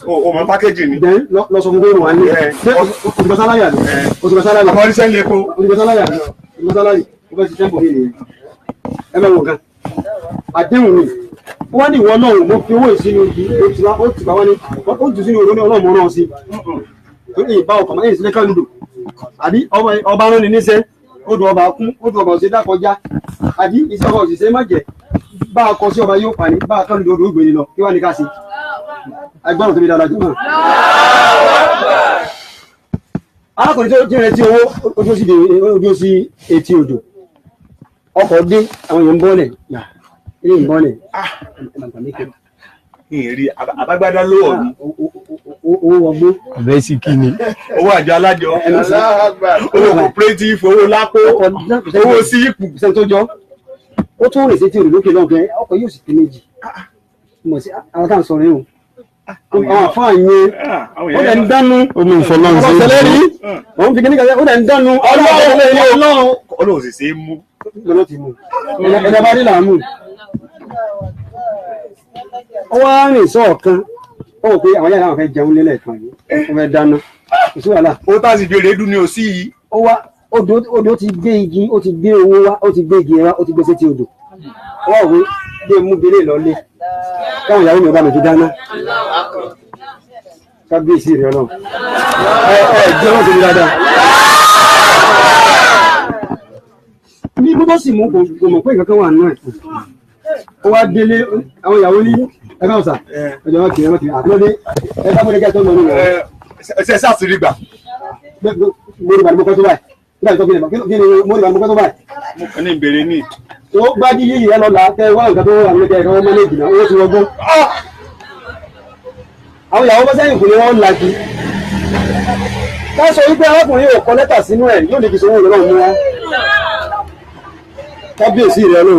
O mọ pákéjì ni. Then lọ sọ fún pé wà ní. Òṣùpá sálárì àná. Ọmọ oníṣẹ́ ń lè kó. Òṣùpá sálárì àná. Òṣùpá sálárì. Ó fẹ́ ṣiṣẹ́ bọ̀ mí nìyẹn. Ẹ bẹ̀ wọ̀ gan. Àdéhùn ni wọ́n ní ìwọ náà mo fi owó ìsinú igi ó ti bá wọ́n ní ó jù sínú òró ní ọlọ́mọ náà sí ìbá ọkọ̀ máa ń sílẹ̀ kálùdò àbí ọba rán ni níṣẹ́ odò ọba kún odò ọba òṣèdá kọjá àbí iṣẹ́ ọba òṣìṣẹ́ má jẹ́ bá a kọ sí ọba yóò pa ní bá a kálùdò odò ògbéni lọ kí wá ní ká sí agbọ́n tó bí dáadáa jù náà. arákùnrin tó jẹ́ retí owó ojú sí etí odò ọkọ̀ dé àwọn èèyàn ń bọ́lẹ̀ ilé ìbọ́lẹ̀ Ìrìn abágbádá lówó mi. owó wọgbó. Ọ̀bẹ sì kí ni. Owó àjọ alájọ. Owó cooperative, owó lápò, owó síìpù. Sẹ́ni tó jọ. Ó tún rìn sí tí olùlókè náà bẹ́ẹ̀ ọkọ̀ yóò sì pé méjì. Mọ̀ sí àwọn tá à ń sọ rẹ̀ o. Àwọn àfáà yẹn ó lẹ̀ ń dánú. Ó ní ìfọlọ́run sí Ọ̀sẹ̀lẹ̀ rí. Òun fi kíní kan ó lẹ̀ ń dánú. Ọlọ́run sì ṣe é mú. Lọ́nà ti mú. Ẹ̀dá bá rí làámù. Ó wá rìn sọ́ọ̀kan. Ó wò pé àwọn yàrá àwọn fẹ́ jẹun nílẹ̀ kan yìí. Ó fẹ́ dáná. Kò sí wàhálà. Ó tá sì bèrè dún ní òsì yìí. Ó wá odò ti gbé igi, ó ti gbé owó wá, ó ti gbé igi wá, ó ti gbé sétí odò. Ó wà wí bí mú bèrè lọ́lé. Káwọn ìyàwó mi bá mi fi dáná. Kábíyèsí rẹ̀ náà. Jẹ́ wọ́n ti rí dáadáa. Ní bó sì mú kò mọ̀ pé nǹkan kan wà nínú ẹ̀. Ó wá délé àwọn ìyàwó ní ẹgbẹ́ ọ̀sà. Ẹjọ́ wọn kìí àtúndé ẹgbẹ́ amúdẹ́gẹ́ tó ń lọ nínú rẹ̀. Ṣé sáàsì gbà? Mo rí bàdí mọ́kọ́ tó báyìí. Nígbà tó kí ni mo rí bàdí mọ́kọ́ tó báyìí. Mo ní ìbéèrè ní. Tó bá jí yíyí ẹ lọ là kẹ wá nǹkan tó wà nílé kẹ wọ́n mọ́lẹ̀ ìdìnnà owó ti wọgbọ́n. Àwọn ìyàwó bá sẹ́yìn kò ní wọ́n lagi. Ká sọ wípé arákùnrin yóò kọ lẹ́tà sínú ẹ̀ yóò lè fi sọ́wọ́ ìrọ̀lọ́ mú wọn. Kábíyèsí rẹ̀ ló.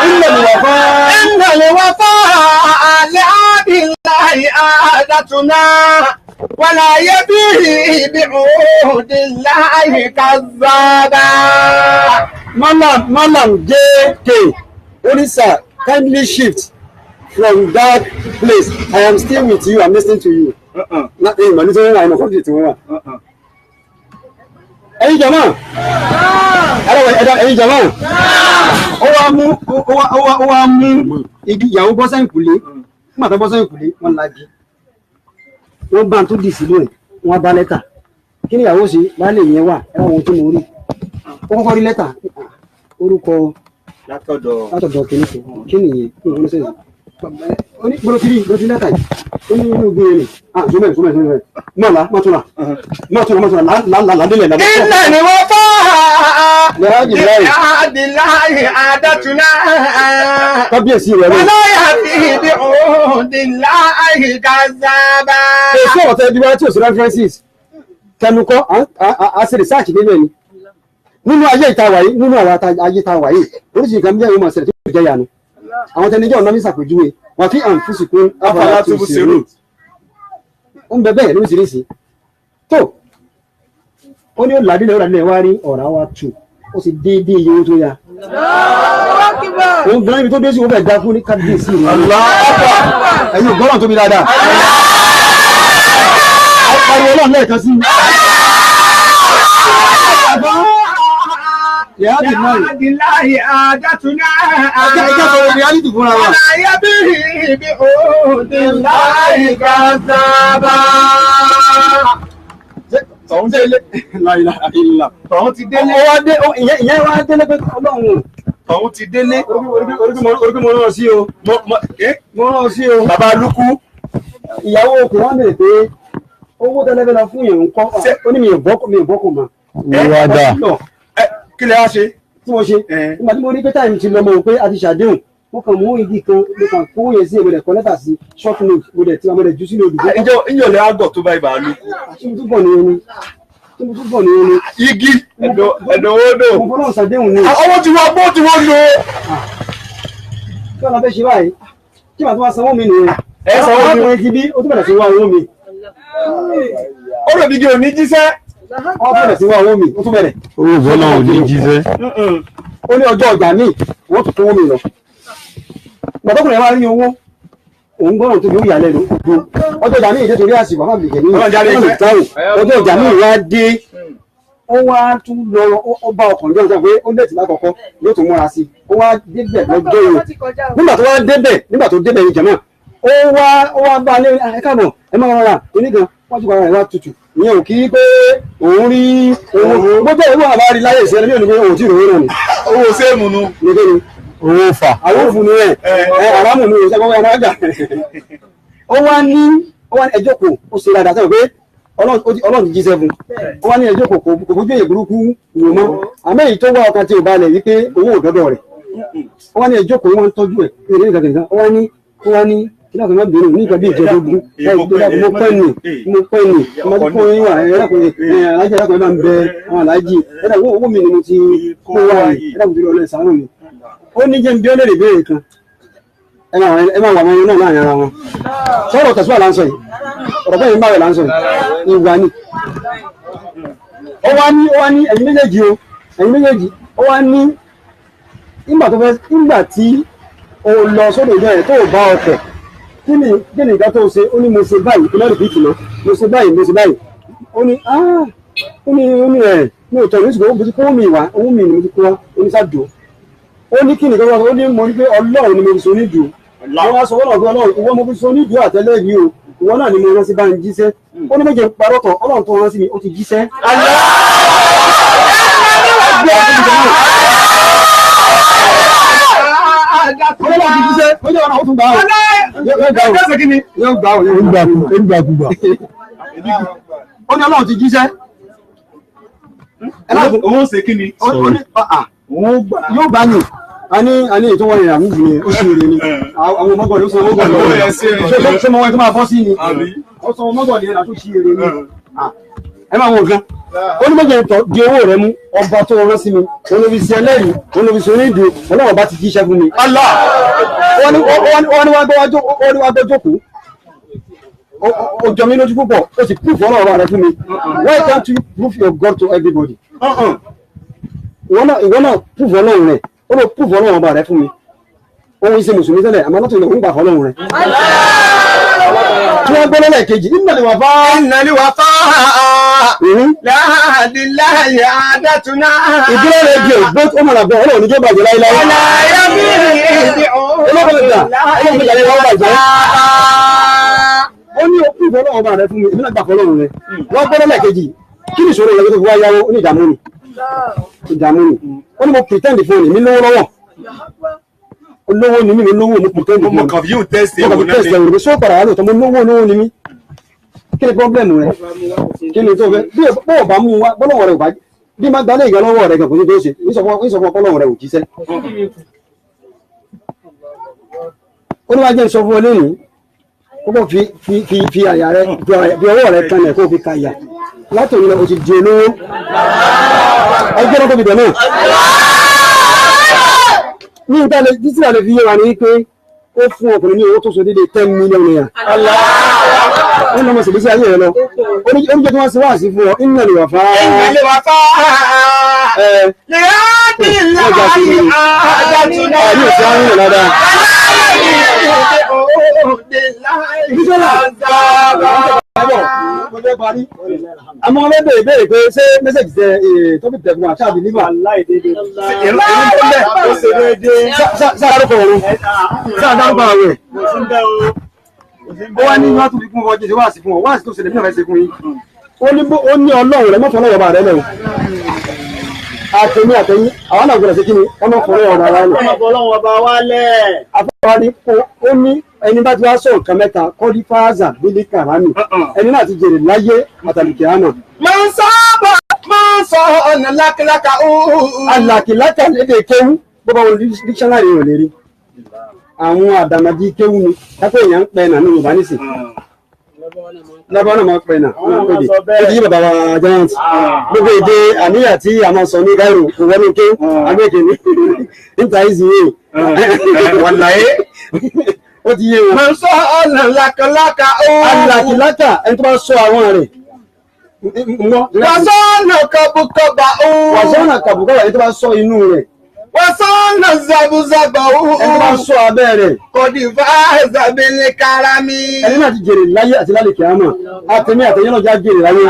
Ìnàlẹ̀ wà fún àlẹ́ àbíláì àdàtúná. Wàlá yẹ bí ibi òde láì kàzáàbà. Malam JK Orisa, kindly shift from that place. I am still with you. I'm listening to you. Ẹ̀yin jama. Ẹ̀yin jama. Ó wá mú igi ìyàwó bọ́ sẹ́yìn kùlé. Fún àtọ́ bọ́ sẹ́yìn kùlé, wọ́n lagi. Wọ́n bá ń tó dì sílò ẹ̀, wọ́n bá lẹ́tà. Kí ni ìyàwó ṣe? Báálé yẹn wà, ẹ̀rọ ohun tó mọ̀ rí. Ó kọ́kọ́ rí lẹ́tà. Orúkọ látọ̀dọ̀ kìnnìkan. Kí nìyẹn? Kí ni ìfúnṣẹ́ yìí? Oni bolotiri lẹ́tà yìí. Ó ní inú gbé ni. Súnmẹ̀. Mọ̀lá, mọ̀túnra. Ládélẹ̀ ládélẹ̀. Ìnàlẹ̀ wà fún àbíláì àdàtúná. Kábíyèsí rẹ̀ ló. Wàlá yẹ bí ibi òde láì kàzáàbà. Èso ọ̀tẹ̀ ẹbí wa tí ò sí references. Tẹnukọ́, a ṣe research nínú ẹni. Nínú ayé ìtawà yìí, nínú àwọn ayé ìtawà yìí, oríṣiríṣi nǹkan bí ẹ̀rọ máa ṣẹlẹ̀ tó jẹ́ yanu. Àwọn tẹnijọ́ ọ̀nà mi ṣàpèjúwe, wọ́n fi hàn fún sìnkú afárá tó ṣèrò. Ó ń bẹ bẹ́ẹ̀ lóríṣiríṣi. Tó, ó ní ó làdílẹ̀ wá rí ọ̀rá wa tù, ó sì déédéé iye owó tó yá. Òun gan ibi tó dé sí ó fẹ́ dá fún ní kábíyèsí rẹ̀. Ẹ̀yin ògbọ́n tó mi dáadáa. Pariwo Ọlọ́run lẹ́ẹ̀kan sí. Àdìláì àdàtúná. Ẹjẹ́ sọ reality fúnra wa. Wàlá yẹ bí ibi òde láì kàzáàbà. Tọ̀hún délé. Tọ̀hún ti délé. Ìyẹn wá délé pé Ọlọ́run. Tọ̀hún ti délé. Orí mo rán sí o. Mo rán sí o. Bàbá Lúkú. Ìyàwó òkè wá bèrè pé owó tẹ́lẹ́fẹ́ lọ fún ìyẹn ń kọ́. Ó ní mi ò bọ́kùn mọ́. Ìwà dà. Kí lẹ wá ṣe? Tí mo ṣe. Nígbà tí mo rí pé táìmù ti lọ mọ̀ pé a ti ṣàdéhùn. Mo kàn mú igi kan, mo kàn kó yẹn sí èmi kọ lẹ́tà sí short note, mo dẹ̀ tí wọ́n mọ̀ jù sínú òdùgbò. Ìjọ lẹ àgọ̀ tó bá ibà Lúkú. Tí mo tún bọ̀ ní ẹni. Igi ẹ̀dọ̀wọ́dọ̀. Mo fọ́nà ṣàdéhùn ni. Ọwọ́ ti wọ́n bó ti wọ́n lò. Kí wọ́n lọ fẹ́ ṣe báyìí? Kí màá tún wá sanwó mi nìyẹn. Ẹ sanwó mi. Ọkùnrin ti bí, ó tún bẹ̀rẹ̀ sí wá owó mi. Ó rò dídí òní jíṣẹ́. Ó bẹ̀rẹ̀ sí wá owó mi, ó tún bẹ̀rẹ̀. Owó bọ́lá ò ní jíṣẹ́. Ó ní ọjọ́ ọjà míì, wọ́n tún kówó mi lọ. Gbàdọ́kùnrin wa rí owó, òun gbọ́dọ̀ tó yóò yà lẹ́nu. Ọjọ́ ọjà míì dé torí àsìkò àwọn àgbègbè ní ọjọ́ ọjà míì wá dé. Ó wá tún lọ, ó bá ọkùnrin jọ́ pé ó lè tì lákọ̀ọ́kọ́ yóò tún múra sí. Ó wá débẹ̀ lọ́jọ́ yẹn. Nígbà tó débẹ̀ yìí jẹ̀mọ́. Ó wá bá a lé ẹ̀káàbọ̀ ẹ máa rọra onígan wọ́n ti padà ìwà tutù ìyẹn ò kí pé òun rí owó gbogbo ìwọ àbá rí láyé ìṣẹ́lẹ̀ ní òní òun tí ìròyìn náà ni. Owó sẹ́ẹ̀mù nu. Nígbè ni Owó fà. àwọn òfin ni àrámù ni òṣèlú ọmọ ẹ̀rọ ó wá ní ẹjọ́ kò ó ṣe dáadáa sẹ́wọ̀n pé Ọlọ́run ti jíṣẹ́ fún. Ó wá ní ẹjọ́ kò fojú èyí burúkú wò mọ́. Àmọ́ èyí tó wá ọkàn tí ò balẹ̀ wípé owó òdọ́dọ̀ rẹ̀. Ó wá ní ẹjọ́ kò wọ́n tọ́jú ẹ̀ kí láti má bínú ní ìkàbí ìjẹ́dógún mo pẹ́ nì mo ti kó yín wà alájẹ́ ẹ̀dàkùn ẹ̀dà ń bẹ àwọn alájì ẹ̀dàkùn owó mi ni mo ti kó wà yìí ẹ̀dàkùn tó lọ lẹ́ sàánù mi ó ní jẹ́ ń bí ó lè rí béèrè kan ẹ máa wà wọn náà láàrin ara wọn sọ̀rọ̀ tẹ̀síwà láǹsọ̀ yìí ọ̀rọ̀ bẹ́ẹ̀ ń bá rẹ̀ láǹsọ̀ yìí ìwà ni ó wá ní ẹ̀yin méjèèjì ó wá ní nígbà tí o lọ sódò ìjọ ẹ̀ tó bá ọkọ̀ kí ni nǹkan tó ṣe ó ní mo ṣe báyìí kí lọ́rùn fìtì náà mo ṣe báyìí ó ní ẹ̀ ní òtọ́ ìlú ìṣòro mo ti kó mi ìwà owó mi ni mo ti kó oníṣàdùn ó ní kí nìkan ó ní mo ní pé ọlọ́run ni mo fi so nídùú wọ́n wá sọ wọ́n lọ́gbọ́n ọlọ́run ìwọ mo fi so nídùú àtẹ́lẹ̀ yìí o ìwọ náà ni mo rán sí bá ń jíṣẹ́ ó ní méje parọ́tọ̀ ọlọ́run tó rán sí mi ó ti jíṣẹ́. Ó ní ọlọ́run ti jíṣẹ́. Òun ṣe kí ni? Yóò gbà ní. A ní ètò wọn ìrìn àmì ìjìnlẹ̀ ó sì rè ní. Àwọn ọmọgọ̀dọ̀ ó sọ ọmọgọ̀dọ̀ rẹ̀. Ṣé mọ wọn tó máa fọ́ sí ni? Ó sọ ọmọgọ̀dọ̀ yẹn àtúnṣe èrè ní. Ẹ máa wọ nǹkan. Ó ní méje ìtọ́ di owó rẹ mú ọba tó rán sí mi. Olùfisí ẹlẹ́yìn, olùfisí onídìí, ọlọ́wọ́ bá ti jíṣẹ́ fún mi. Wọ́n ní wá gbọ́ jókòó. Ó jọ mí lójú púpọ̀, ó sì proof ọlọ́wọ́ rẹ fún mi. Why can't you prove your God to everybody? Ìwọ náà proof ọlọ́run rẹ̀, ó lọ proof ọlọ́run ọba rẹ fún mi. Ohun ìṣe mùsùlùmí tẹ́lẹ̀, àmọ́ látọ̀ ìlú ìgbà ọlọ́run rẹ̀. Tí wọ́n gbọ́ lọ́lẹ̀ kejì, ìnàlẹ̀ wà fá. Láàdì láàyè àdátúná. Ìdílé rẹ̀ di ògbó ó mọ̀nà bọ̀ ọlọ́run níjọ́ bàjẹ́ láíláí. Ọláyà bí ìdí ó ní òkú ìbọn ọlọ́run ọba rẹ fún mi, èmi náà gbà fọlọ́run rẹ. Wọ́n gbọ́ lọ́lẹ̀ kejì, kí ni ìṣòro rẹ̀ tó fi wá yáwó ó ní ìdààmú ni. Ó ní mo pretend fún mi lówó lọ́wọ́. Olówó ni mí, lówó mo pretend fún mi. Mo kàn fi yóò tẹ́sí ẹ̀wọ̀n náà. Mo sọ padà wá lóòótọ́ mo lówó ni mí. Kí ni pọ́blẹ́mù rẹ̀? Kí ni tó fẹ́? Bí o bá mú wa bọ́lọ́wọ́ rẹ̀ ò bá bí má gbalẹ̀ ìgbà lọ́wọ́ rẹ̀ gan kò ní tó ṣe. Ìsọfún ọpọlọ́wọ́ rẹ̀ ò jíṣẹ́. Ó ní wá jẹ́ ìsọfún olónìí. Ó kò fi àyà rẹ̀ fi ọwọ́ rẹ̀ kanlẹ̀ kó fi ka ìyà. Látòun lọ o ti di olówó. Ẹgbẹ́ náà tóbi dẹ̀ náà. Ní ìtàlẹ̀ títí àlè fi yé wa ní pé ó fún ọkùnrin ní owó tó so déédéé 10 million naira. Wọ́n lọ́mọ sì bí sí ayé rẹ̀ lọ. Oúnjẹ tí wọ́n ṣe wá sí fún ọ, iná lè wà fá. Ìgbàlẹ̀ wà fá. Láàdì láàyè àdátúná. Ní òsì àwọn ènìyàn dáadáa. Àmọ́ ọlọ́ bèèrè pé ṣé mẹ́sẹ̀jì tẹ tọ́pì tẹ̀kùn àṣàbí nígbà láìdédé. Sáàdárúkọ ọ̀run, sáàdárúkọ àwẹ̀. Ó wá ní wọ́n tún fi kún ọjọ́ ìwáàsí fún ọ, wáàsí tó ṣẹlẹ̀ ní ọ̀rẹ́ ṣe fún yín. Ó ní ọlọ́run rẹ̀ mọ́fọ́ ọlọ́wọ́ bá rẹ̀ lẹ́wọ̀. Àtẹ̀mí àtẹ̀yìn, àwọn náà gbọ́dọ̀ sí kí ni ọmọ fọ́lọ́wọ́ bá wálẹ̀. Ọmọ fọ́lọ́wọ́ bá wálẹ̀. Afọ́wá ní ó ní ẹni bá ti wá sọ nǹkan mẹ́ta kọ́ ní fáázà bílí kàrámì. Ẹni náà ti jèrè láyé àtàlùkì àmà. Máa ń sọ ọ̀nà lákìlákà ooo. Àlàkìlákà lédè kéwú bó bá wọn dictionary rẹ̀ lérí. Àwọn àdàmàdì kéwú ni kápẹ́ èèyàn ń pẹ́ nà ní Yorùbá nísìn. Lábọ́ náà máa pẹ́ nà ní pèdè. Ó ti yí bàbá wa giant. Gbogbo èdè àníyàn tí a máa sọ ní Cairo kò wọnú ké agbègbè ní níta ìsìn yìí. Wàláyé. Ó ti yé wọn. Máa ń sọ ọ̀nà lákìlákà ooo. Àlàkìlákà ẹni tó bá sọ àwọn rẹ̀. Wàsánà kàbùkàbà ooo. Wàsánà kàbùkàbà ẹni tó bá sọ inú rẹ̀. Wàsánà zàbùzàbà ooo. Ẹni tó bá sọ abẹ́ rẹ̀. Kọ̀dí fáìsà bílí karami. Ẹni náà ti jèrè láyé àti lálẹ́ kìámà. Àtẹ̀mí àtẹ̀yẹ́ náà já jèrè láyé.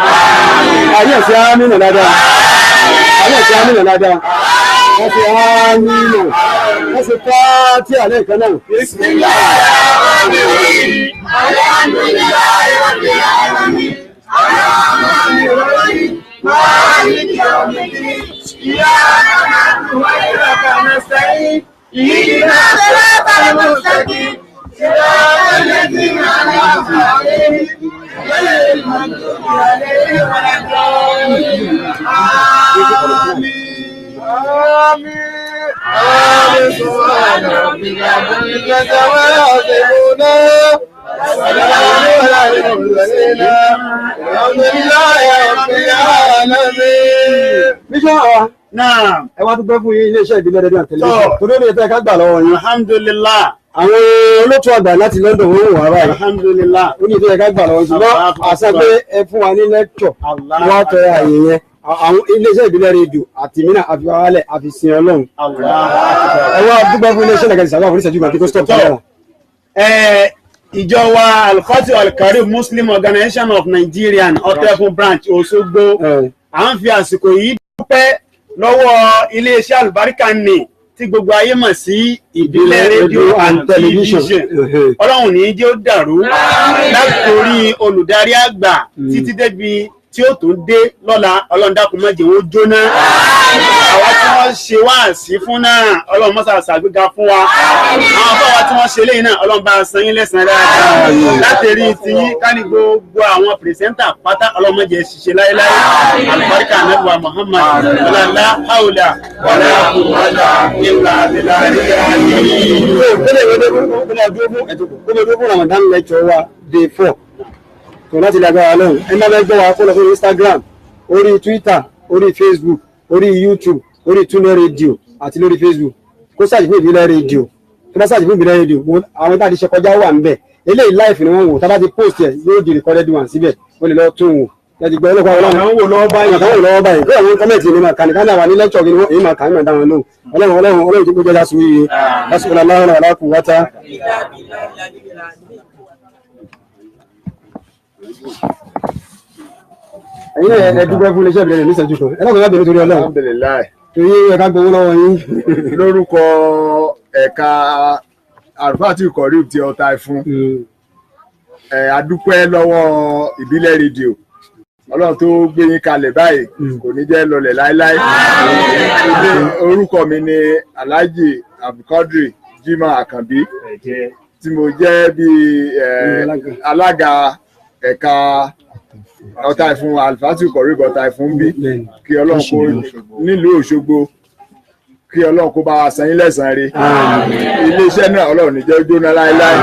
Ayé ẹ̀sẹ̀ ámìnà dáadáa. Ayé ẹ̀sẹ̀ ámìnà dáadáa. Wọ́n ti ámìnà. Wọ́n ti ká tí àlẹ́ ìkan náà. مالك يوم الدين إياك نعبد وإياك نستعين اهدنا الصراط المستقيم صراط الذين أنعمت عليهم غير المغضوب عليهم ولا الضالين آمين آمين سبحان ربك رب العزة عما يصفون وسلام على المرسلين الحمد لله رب العالمين. bíṣọ́ náà ẹ wá dúpẹ́ fún iléeṣẹ́ ìbílẹ̀ rédíò àti tẹlifíṣàn torí ó lè tẹ́ ká gbà lọ́wọ́ yín. alhamdulillah àwọn olótú àgbà láti London wọ́n wà báyìí alhamdulillah ó ní ìdíyẹ ká gbà lọ́wọ́ ṣùgbọ́n àṣà pé ẹ fún wa ní lẹ́kítọ̀ wọ́n á tọrọ àyè yẹn àwọn iléeṣẹ́ ìbílẹ̀ rédíò àti mìíràn àfiwálẹ̀ àfisìn ọlọ́run ẹ wá dúpẹ́ fún iléeṣẹ́ ìlẹ̀kẹ̀ ìsàlọ́ àforíṣẹ́jú kan kí tó stop tọ́lá. ìjọ wa Al-Fatih Al-Karim Muslim Organization of Nigeria Ọ̀tẹ̀kùn branch Òṣogbo à ń fi àsìkò yìí dúpẹ́ lọ́wọ́ iléeṣẹ́ àlùbáríkà ní tí gbogbo ayé mọ̀ sí ìbílẹ̀ rédíò and television ọlọ́run ní jẹ́ ó dàrú látòrí olùdarí àgbà títí débi tí ó tún dé lọ́la ọlọ́run dákun má jẹ́ wọ́n jóná àwa tí wọ́n ṣe wáàsí fún náà ọlọ́run mọ́sà ṣàgbéga fún wa àwọn fọwọ́ tí wọ́n ṣe léyìn náà ọlọ́run bá san yín lẹ́san dáadáa látẹ̀rí ti yín ká ní gbogbo àwọn pìrìsẹ́ńtà pátá ọlọ́run má jẹ́ ṣiṣẹ́ láéláé àlùbáríkà ànábì Muhammad ọ̀làlá haúlà wàlá quwwata illa billahi. tó láti lágbára lọ́hùn ẹ má bẹ́ẹ̀ gbọ́ wa kó lọ fún Instagram orí Twitter orí Facebook orí YouTube orí Tuner Radio àti lórí Facebook kó ṣáàjì fún ìbílẹ̀ rédíò tó bá ṣáàjì fún ìbílẹ̀ rédíò àwọn tá a ti ṣe kọjá wà níbẹ̀ eléyìí live ni wọ́n wò tá a bá ti post ẹ̀ yóò di recorded one síbẹ̀ ó lè lọ tún wò láti gbọ́ ọlọ́pàá ọlọ́run wò lọ́wọ́ báyìí àtàwọn wò lọ́wọ́ báyìí kó àwọn kọ́mẹ̀tì ní màkà ní káńdà wà ní lẹ́kṣọ̀ kí èyí màkà ní màdá wọn lóhùn ọlọ́run tó gbọ́dọ̀ sùn yìí lásìkò aláwọ̀ aláàkú wáta. ẹ̀yin náà ẹ dúpẹ́ fún iléeṣẹ́ ìbílẹ̀ ní ìṣẹ́jú kan ẹ lọ́kọ̀ọ́ bẹ̀rẹ̀ torí ọlọ́run alhamdulilayi torí ẹ̀ka gbowó lọ́wọ́ yín. lórúkọ ẹ̀ka Al-Fatih Al-Karim ti Ọ̀tà Ìfún adúpẹ́ lọ́wọ́ ìbílẹ̀ rédíò ọlọ́run tó gbé yín kalẹ̀ báyìí kò ní jẹ́ lọlẹ̀ láéláé. orúkọ mi ni Alhaji Abdulkadir Jimoh Akanbi tí mo jẹ́ bí alága ẹ̀ka Ọ̀tà Ìfún Al-Fatih Al-Karim Ọ̀tà Ìfún bí kí ọlọ́run kó nílùú Òṣogbo kí ọlọ́run kó bá wa san yín lẹ́san rẹ̀ iléeṣẹ́ náà ọlọ́run ní jẹ́ jóná láéláé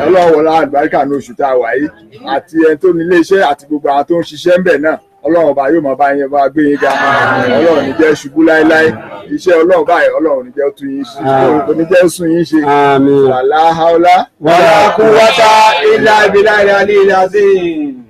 ọlọ́run wọlá àlùbáríkà ní oṣù tá a wà yìí àti ẹni tó ní iléeṣẹ́ àti gbogbo àwọn tó ń ṣiṣẹ́ ń bẹ̀ náà ọlọ́run ọba yóò máa bá yín bá gbé yín ga ọlọ́run ní jẹ́ ṣubú láéláé iṣẹ́ ọlọ́run báyìí ọlọ́run ní jẹ́ tún yín ṣe kò ní jẹ́ sún yín ṣe wàlá haúlá wàlá quwwata illa billahi al-aliyyil azim.